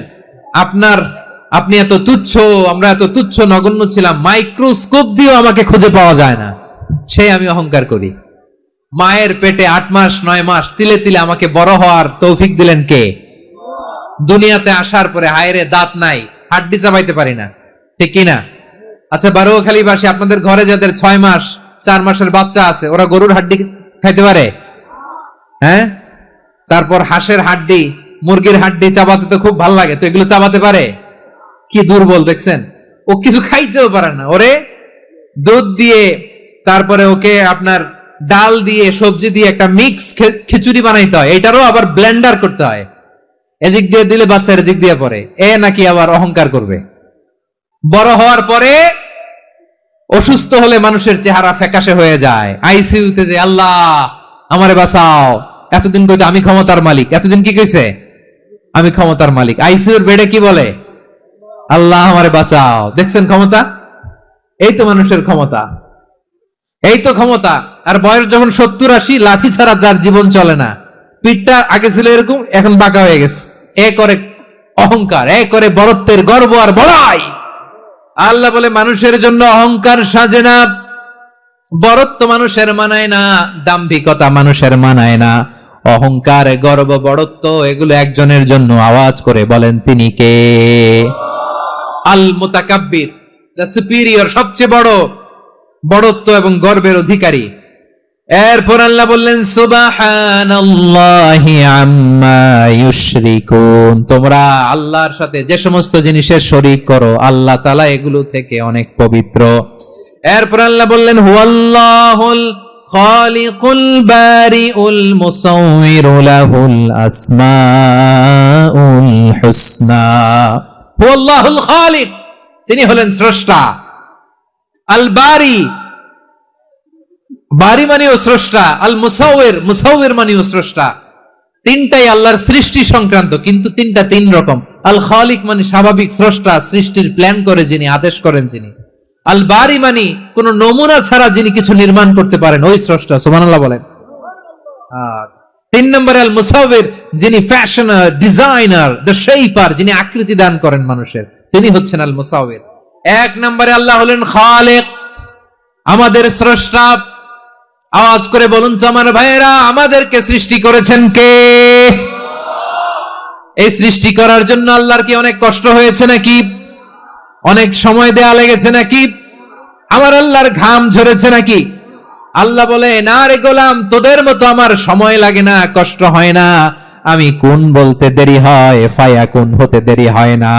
আপনি এত তুচ্ছ, আমরা এত তুচ্ছ নগণ্য ছিলাম, মাইক্রোস্কোপ দিয়েও আমাকে খুঁজে পাওয়া যায় না, সেই আমি অহংকার করি। মায়ের পেটে 8 মাস 9 মাস তিলে তিলে আমাকে বড় হওয়ার তৌফিক দিলেন কে? দুনিয়াতে আসার পরে হায়রে দাঁত নাই, হাড্ডি চাবাইতে পারি না, ঠিক কিনা? আচ্ছা বারুয়াখালীবাসী, আপনাদের ঘরে যাদের 6 মাস 4 মাসের বাচ্চা আছে, ওরা গরুর হাড্ডি খাইতে পারে? হ্যাঁ। তারপর হাঁসের হাড্ডি, মুরগির হাড্ডি চাবাতে তো খুব ভালো লাগে, তো এগুলো চাবাতে পারে? কি দুর্বল দেখছেন, ও কিছু খাইতেও পারে না। ওরে দুধ দিয়ে, তারপরে ওকে আপনার ডাল দিয়ে, সবজি দিয়ে একটা মিক্স খিচুড়ি বানাইতে হয়, এটারও আবার ব্লেন্ডার করতে হয়। এদিক দিয়ে দিলে বাচ্চার এদিক দিয়ে পড়ে, এ নাকি আবার অহংকার করবে। বড় হওয়ার পরে অসুস্থ হলে মানুষের চেহারা ফ্যাকাশে হয়ে যায়, আইসিইউতে যে আল্লাহ আমারে বাঁচাও। এতদিন কইতো আমি ক্ষমতার মালিক, এতদিন কি কইছে? আমি ক্ষমতার মালিক। আইসিইউর বেডে কি বলে? আল্লাহ আমারে বাঁচাও। দেখছেন ক্ষমতা? এই তো মানুষের ক্ষমতা, এই তো ক্ষমতা। আর বয়স যখন 70-80, লাঠি ছাড়া যার জীবন চলে না। পিঠটা আগে ছিল এরকম, এখন বাঁকা হয়ে গেছে। এ করে অহংকার, এ করে বড়ত্বের গর্ব আর বড়াই। আল্লাহ বলে মানুষের জন্য অহংকার সাজে না, বরত্ব মানুষের মানায় না, দাম্ভিকতা মানুষের মানায় না। অহংকার, গর্ব, বড়ত্ব এগুলো একজনের জন্য। আওয়াজ করে বলেন তিনি কে? আল মুতাকাব্বির, দ্য সুপিরিয়র, সবচেয়ে বড়, বড়ত্ব এবং গর্বের অধিকারী। এরপর আল্লাহ বললেন সুবহানাল্লাহি আম্মা ইউশরিকুন, তোমরা আল্লাহর সাথে যে সমস্ত জিনিসের শরীক করো আল্লাহ তাআলা এগুলো থেকে অনেক পবিত্র। এরপর আল্লাহ বললেন হুয়াল্লাহুল খালিকুল বারিউল মুসাউউইরু লাহুল আসমাউল হুসনা। হুয়াল্লাহুল খালিক, তিনি হলেন স্রষ্টা। আল বারি, বারি মানেও স্রষ্টা। আল মুসাউইর, মুসাউইর মানেও স্রষ্টা। তিনটাই আল্লাহর সৃষ্টি সংক্রান্ত, কিন্তু তিনটা তিন রকম। আল খালিক মানে স্বাভাবিক স্রষ্টা, সৃষ্টির প্ল্যান করে যিনি, আদেশ করেন যিনি। আল বারি মানে কোন নমুনা ছাড়া যিনি কিছু নির্মাণ করতে পারেন, ওই স্রষ্টা। সুবহানাল্লাহ বলেন। তিন নম্বরে আল মুসাউইর, যিনি ফ্যাশনার, ডিজাইনার, দ্য শেপার, যিনি আকৃতি দান করেন মানুষের, তিনি হচ্ছেন আল মুসাউইর। এক নম্বরে আল্লাহ হলেন খালিক, আমাদের স্রষ্টা। আওয়াজ করে বলুন তো আমার ভাইয়েরা, আমাদেরকে সৃষ্টি করেছেন কে? এই সৃষ্টি করার জন্য আল্লাহর কি অনেক কষ্ট হয়েছে নাকি? অনেক সময় দেয়া লেগেছে নাকি? আমার আল্লাহর ঘাম ঝরেছে নাকি? আল্লাহ বলে, না রে গোলাম, তোদের মতো আমার সময় লাগে না, কষ্ট হয় না। আমি কোন বলতে দেরি হয়, ফায়াকুন হতে দেরি হয় না।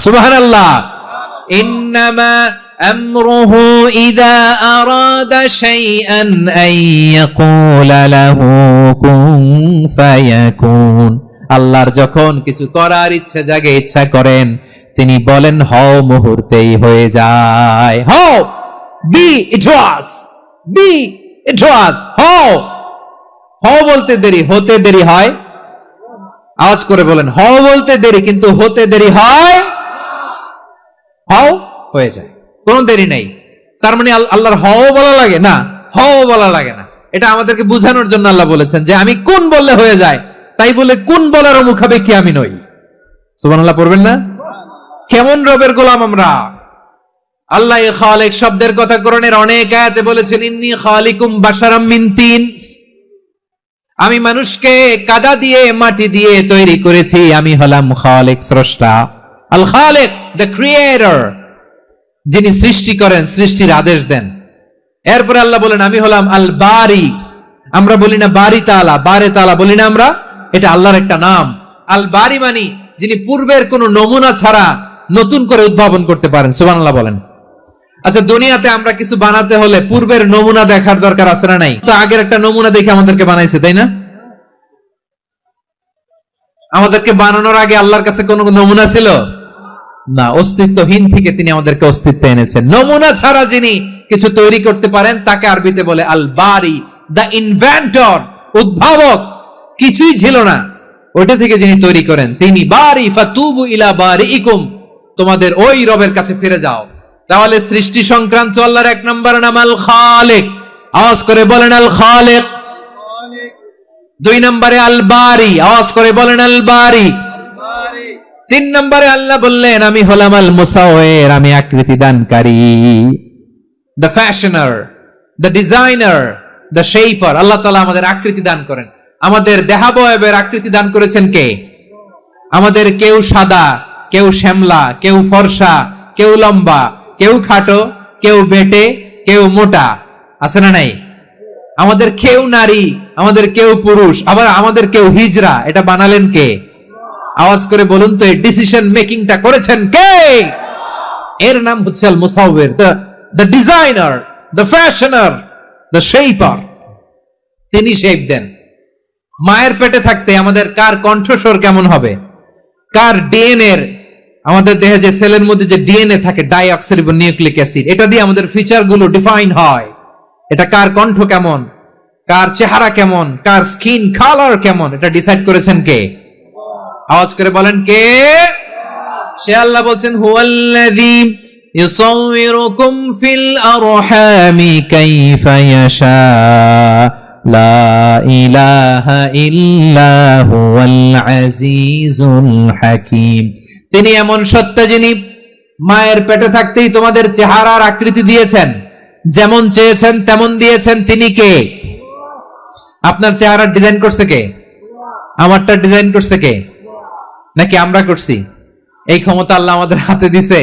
সুবহানাল্লাহ। ইন্নামা আমরুহু ইযা আরাদা শাইআন আন ইয়াকুলা লাহু কুন ফায়াকুন। আল্লাহর যখন কিছু করার ইচ্ছা জাগে, ইচ্ছা করেন, তিনি বলেন হও, মুহূর্তেই হয়ে যায়। হও, বি ইট ওয়াজ, বি ইট ওয়াজ। হও, হও বলতে দেরি, হতে দেরি হয়। আওয়াজ করে বলেন, হও বলতে দেরি, কিন্তু হতে দেরি হয়। হও হয়ে যায়, কোনো দেরি নাই। তার মানে আল্লাহর হও বলা লাগে না, হও বলা লাগে না। এটা আমাদেরকে বোঝানোর জন্য আল্লাহ বলেছেন যে আমি কোন বললে হয়ে যায়, তাই বলে কোন বলার মুখাপেক্ষী আমি নই। সুবহানাল্লাহ পড়বেন না? কেমন রবের গোলাম আমরা। আল্লাহ খালিক শব্দের কথা কোরআনের অনেক আয়াতে বলেছেন, ইন্নী খালিকুম বাশারাম মিন তিন, আমি মানুষকে কাদা দিয়ে, মাটি দিয়ে তৈরি করেছি। আমি হলাম খালিক, স্রষ্টা। আল খালিক, দ্য ক্রিয়েটর, যিনি সৃষ্টি করেন, সৃষ্টির আদেশ দেন। এরপর আল্লাহ বলেন আমি হলাম আল বারি। আমরা বলি না বারি তাআলা, বারে তাআলা বলি না আমরা, এটা আল্লাহর একটা নাম। আল বারি মানি যিনি পূর্বের কোন নমুনা ছাড়া নতুন করে উদ্ভাবন করতে পারেন। সুবহানাল্লাহ বলেন। আচ্ছা, দুনিয়াতে আমরা কিছু বানাতে হলে পূর্বের নমুনা দেখার দরকার আছে না নাই? তো আগের একটা নমুনা দেখে আমাদেরকে বানাইছে, তাই না? আমাদেরকে বানানোর আগে আল্লাহর কাছে কোনো নমুনা ছিল না, অস্তিত্বহীন থেকে তিনি আমাদেরকে অস্তিত্বে এনেছেন। নমুনা ছাড়া যিনি কিছু তৈরি করতে পারেন তাকে আরবিতে বলে আল বারি, দ্য ইনভেন্টর, উদ্ভাবক। কিছুই ছিল না, ওইটা থেকে যিনি তৈরি করেন তিনি বারি। ফাতুবু ইলা বারিইকুম, তোমাদের ওই রবের কাছে ফিরে যাও। তাহলে সৃষ্টি সংক্রান্ত আল্লাহর এক নম্বর নাম আল খালিক। আওয়াজ করে বলেন আল খালিক। দুই নম্বরে আল বারি। আওয়াজ করে বলেন আল বারি। তিন নম্বরে আল্লাহ বললেন আমি হলাম আল মুসাউইর, আমি আকৃতি দানকারী, the fashioner, the designer, the shaper. Allah তাআলা আমাদের আকৃতি দান করেন। আমাদের দেহাবয়বের আকৃতি দান করেছেন কে? আমাদের কেউ সাদা, কেউ শ্যামলা, কেউ ফর্সা, কেউ লম্বা, কেউ খাটো, কেউ বেটে, কেউ মোটা, আছে না নাই? আমাদের কেউ নারী, আমাদের কেউ পুরুষ, আবার আমাদের কেউ হিজড়া। এটা বানালেন কে? আওয়াজ করে বলুন তো, এই ডিসিশন মেকিংটা করেছেন কে? এর নাম হচ্ছে আল মুসাউইর, the designer, the fashioner, the shaper. তিনি শেপ দেন। মায়ের পেটে থাকতে আমাদের কার কণ্ঠস্বর কেমন হবে, কার ডিএনএ, আমাদের দেহে যে সেলের মধ্যে যে ডিএনএ থাকে, ডাইঅক্সিরিবোনিউক্লিক অ্যাসিড, এটা দিয়ে আমাদের ফিচার গুলো ডিফাইন হয়। এটা কার কণ্ঠ কেমন, কার চেহারা কেমন, কার স্কিন কালার কেমন, এটা ডিসাইড করেছেন কে? আওয়াজ করে বলেন কে? সে আল্লাহ বলছেন হুয়াল্লাযী ইউসাউইরুকুম ফিল আরহামি কাইফা ইয়াশা লা ইলাহা ইল্লা হুয়াল আজিজুল হাকীম। তিনি এমন সত্য যিনি মায়ের পেটে থাকতেই তোমাদের চেহারার আকৃতি দিয়েছেন, যেমন চেয়েছেন তেমন দিয়েছেন। তিনি কে? আপনার চেহারার ডিজাইন করছে কে? আমারটা ডিজাইন করছে কে? নাকি আমরা করছি? এই ক্ষমতা আল্লাহ আমাদের হাতে দিছে,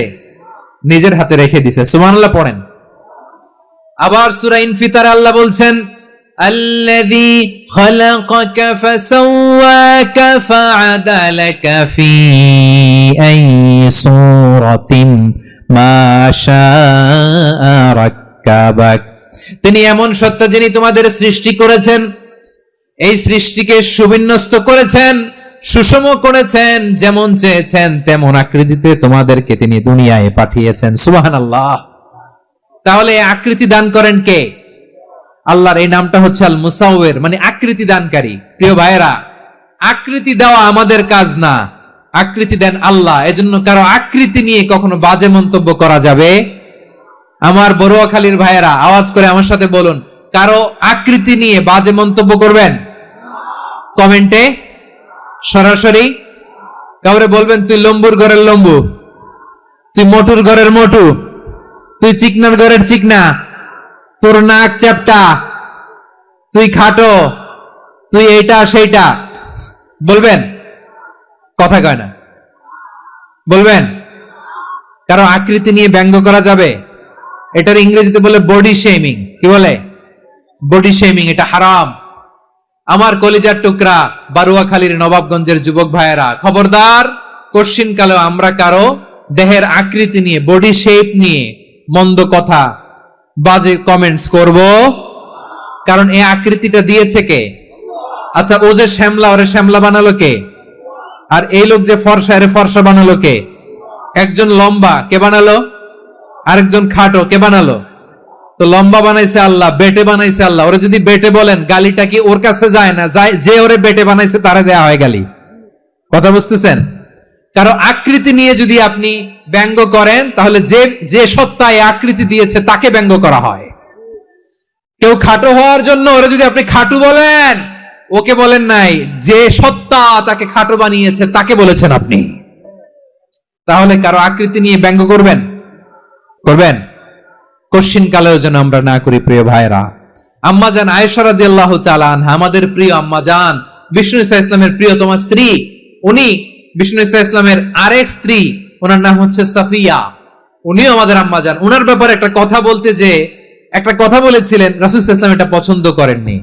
নিজের হাতে রেখে দিছে। সুবহানাল্লাহ পড়েন। আবার সূরা ইনফিতার আল্লাহ বলছেন, আল্লাযী খালাকাকা ফাসাওয়াকা ফাআদালাকা ফি আইয়ি সূরাতিন মা শাআ রাক্কাবাক। তিনি এমন সত্তা যিনি তোমাদের সৃষ্টি করেছেন, এই সৃষ্টিকে সুবিন্যস্ত করেছেন, সুষম করেছেন, যেমন চেয়েছেন তেমন আকৃতিতে তোমাদেরকে তিনি দুনিয়ায় পাঠিয়েছেন। সুবহানাল্লাহ। তাহলে আকৃতি দান করেন কে? আল্লাহর এই নামটা হচ্ছে আল মুসাওয়ির, মানে আকৃতি দানকারী। প্রিয় ভাইয়েরা, আকৃতি দেওয়া আমাদের কাজ না, আকৃতি দেন আল্লাহ। এজন্য কারো আকৃতি নিয়ে কখনো বাজে মন্তব্য করা যাবে? আমার বড়ুয়াখালীর ভাইয়েরা আওয়াজ করে আমার সাথে বলুন, কারো আকৃতি নিয়ে বাজে মন্তব্য করবেন? কমেন্টে সরাসরি কাউরে বলবেন তুই লম্বুর ঘরের লম্বু, তুই মোটুর ঘরের মোটু, তুই চিকনার ঘরের চিকনা, তোর নাক চ্যাপটা, তুই খাটো, তুই এইটা সেইটা বলবেন? কথা কয় না, বলবেন? কারো আকৃতি নিয়ে ব্যঙ্গ করা যাবে? এটার ইংরেজিতে বলে বডি শেমিং। কি বলে? Body shaming. এটা হারাম। আমার কলিজার টুকরা বারুয়াখালীর নবাবগঞ্জের যুবক ভাইয়েরা, খবরদার, কোশ্চিন কালেও আমরা কারো দেহের আকৃতি নিয়ে, বডি শেপ নিয়ে মন্দ কথা, বাজে কমেন্টস করব? কারণ এই আকৃতিটা দিয়েছে কে? আচ্ছা, ও যে শ্যামলা, ওরে শ্যামলা বানালো কে? আর এই লোক যে ফর্সা, এরে ফর্সা বানালো কে? একজন লম্বা, কে বানালো? আরেকজন খাটো, কে বানালো? তো লম্বা বানাইছে আল্লাহ, বেটে বানাইছে আল্লাহ। ওরে যদি বেটে বলেন, গালিটা কি ওর কাছে যায় না? যায়। যে ওরে বেটে বানাইছে তারে দেয়া হয় গালি। কথা বুঝতেছেন? কারো আকৃতি নিয়ে যদি আপনি ব্যঙ্গ করেন, তাহলে যে সত্তা এই আকৃতি দিয়েছে তাকে ব্যঙ্গ করা হয়। কেউ খাটো হওয়ার জন্য ওরে যদি আপনি খাটু বলেন, ওকে বলেন নাই, যে সত্তা তাকে খাটো বানিয়েছে তাকে বলেছেন আপনি। তাহলে কারো আকৃতি নিয়ে ব্যঙ্গ করবেন? করবেন? কোশ্চিন কালেও যেন আমরা না করি। প্রিয় ভাইরা, আম্মাজান আয়েশা রাদিয়াল্লাহু তাআলা আনহা, আমাদের প্রিয় আম্মাজান, বিষ্ণু ইসা ইসলামের প্রিয়তমা স্ত্রী, উনি বিষ্ণু ইসা ইসলামের আরেক স্ত্রী, ওনার নাম হচ্ছে সাফিয়া, উনিও আমাদের আম্মাজান। ওনার ব্যাপারে একটা কথা বলতে যে একটা কথা বলেছিলেন, রাসূল সাল্লাল্লাহু আলাইহি ওয়াসাল্লাম এটা পছন্দ করেননি।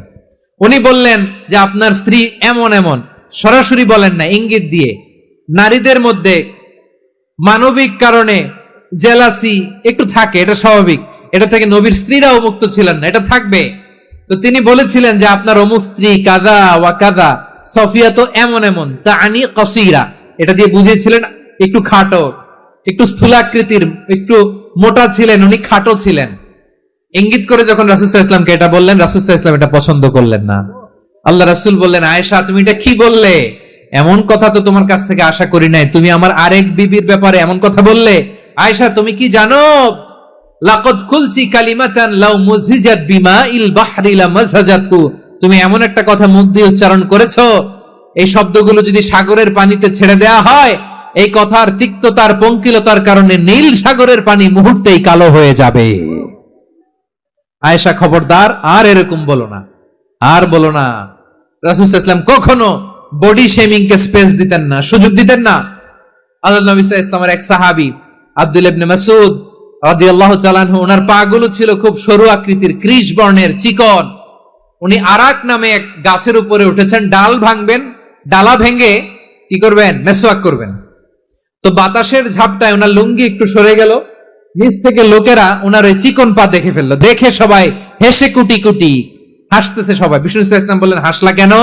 উনি বললেন যে আপনার স্ত্রী এমন এমন, সরাসরি বলেন না, ইঙ্গিত দিয়ে। নারীদের মধ্যে মানবিক কারণে জেলাসি একটু থাকে, এটা স্বাভাবিক। এটা থেকে নবীর স্ত্রীরাও মুক্ত ছিলেন না, এটা থাকবে। তো তিনি বলেছিলেন যে আপনার অমুক স্ত্রী কাদা ওয়া কাদা, সফিয়া তো এমন এমন, তা আনি কসিরা, এটা দিয়ে বুঝিয়েছিলেন একটু খাটো, একটু স্থূলাকৃতির, একটু মোটা ছিলেন, উনি খাটো ছিলেন। ইঙ্গিত করে যখন রাসূল সাল্লাল্লাহু আলাইহি ওয়াসাল্লামকে এটা বললেন, রাসূল সাল্লাল্লাহু আলাইহি ওয়াসাল্লাম এটা পছন্দ করলেন না। আল্লাহ রাসূল বললেন, আয়েশা তুমি এটা কি বললে? এমন কথা তো তোমার কাছ থেকে আশা করি নাই। তুমি আমার আরেক বিবির ব্যাপারে এমন কথা বললে। আয়েশা তুমি কি জানো, লাকাদ কুলতি কালিমাতান লাউ মুজিজাত বিমাইল বাহরি লামাজাজাতহু, তুমি এমন একটা কথা মুখ দিয়ে উচ্চারণ করেছো, এই শব্দগুলো যদি সাগরের পানিতে ছেড়ে দেয়া হয়, এই কথার তিক্ততার, পঙ্কিলতার কারণে নীল সাগরের পানি মুহূর্তেই কালো হয়ে যাবে। আয়েশা খবরদার, আর এরকম বলো না, আর বলো না। রাসূল সাল্লাল্লাহু আলাইহি ওয়াসাল্লাম কখনো বডি শেমিং কে স্পেস দিতেন না, সুযোগ দিতেন না। আল্লাহ নবী সাল্লাল্লাহু আলাইহি ওয়াসাল্লামের এক সাহাবী আব্দুল্লাহ ইবনে মাসউদ রাদিয়াল্লাহু তাআলা আনহু, ওনার পাগুলো ছিল খুব সরু আকৃতির, কৃশ বর্ণের, চিকন। উনি আরাক নামে এক গাছের উপরে উঠেছেন, ডাল ভাঙবেন, ডালা ভেঙে কি করবেন? মেসওয়াক করবেন। তো বাতাসের ঝাপটায় ওনার লুঙ্গি একটু সরে গেল, নিচ থেকে লোকেরা ওনার ওই চিকন পা দেখে ফেললো। দেখে সবাই হেসে কুটি কুটি হাসতেছে সবাই। বিষ্ণু সাল্লাল্লাহু আলাইহি ওয়াসাল্লাম বললেন, হাসলা কেন?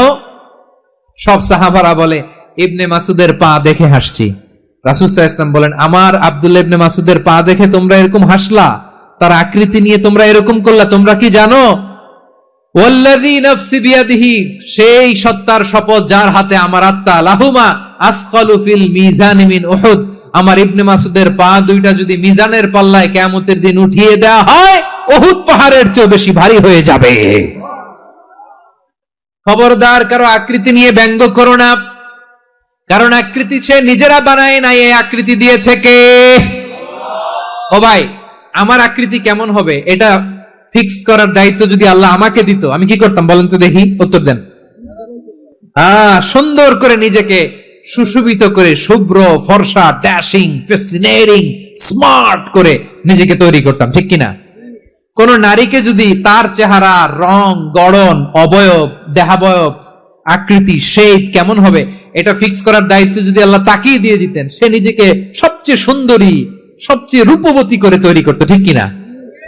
সব সাহাবারা বলে, ইবনে মাসুদের পা দেখে হাসছি। রাসূল সাল্লাল্লাহু আলাইহি ওয়াসাল্লাম বলেন, আমার আব্দুল্লাহ ইবনে মাসুদের পা দেখে তোমরা এরকম হাসলা, তার আকৃতি নিয়ে তোমরা এরকম করলা, তোমরা কি জানো? ওয়াল্লাযী নাফসি বিয়াদিহি, সেই সত্তার শপথ যার হাতে আমার আত্মা, লাহুমা আসকালু ফিল মিজানি মিন উহুদ, আমার ইবনে মাসুদের পা দুইটা যদি মিজানের পাল্লায় কিয়ামতের দিন উঠিয়ে দেওয়া হয়, উহুদ পাহাড়ের চেয়ে বেশি ভারী হয়ে যাবে। খবরদার, কারো আকৃতি নিয়ে ব্যঙ্গ করো না, কারণ আকৃতি সে নিজেরা বানায় নাই, এই আকৃতি দিয়েছে কে? ও ভাই, আমার আকৃতি কেমন হবে এটা ফিক্স করার দায়িত্ব যদি আল্লাহ আমাকে দিত, আমি কি করতাম বলেন তো দেখি, উত্তর দেন। সুন্দর করে নিজেকে সুশোভিত করে শুভ্র ফর্সা ড্যাশিং ফ্যাসিনেটিং স্মার্ট করে নিজেকে তৈরি করতাম, ঠিক কিনা? কোন নারীকে যদি তার চেহারা, রং, গড়ন, অবয়ব, দেহাবয়ব, আকৃতি, শেপ কেমন হবে এটা ফিক্স করার দায়িত্ব যদি আল্লাহ তাকিয়ে দিয়ে দিতেন, সে নিজেকে সবচেয়ে সুন্দরী, সবচেয়ে রূপবতী করে তৈরি করতো, ঠিক কিনা?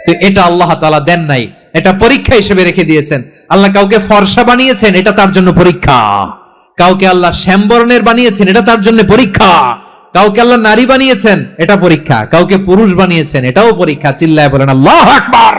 তো এটা আল্লাহ তাআলা দেন নাই, এটা পরীক্ষা হিসেবে রেখে দিয়েছেন। আল্লাহ কাউকে ফর্সা বানিয়েছেন, এটা তার জন্য পরীক্ষা। কাউকে আল্লাহ শ্যামবর্ণের বানিয়েছেন, এটা তার জন্য পরীক্ষা। কাউকে আল্লাহ নারী বানিয়েছেন, এটা পরীক্ষা। কাউকে পুরুষ বানিয়েছেন, এটাও পরীক্ষা। চিল্লায় বলেন আল্লাহু আকবার।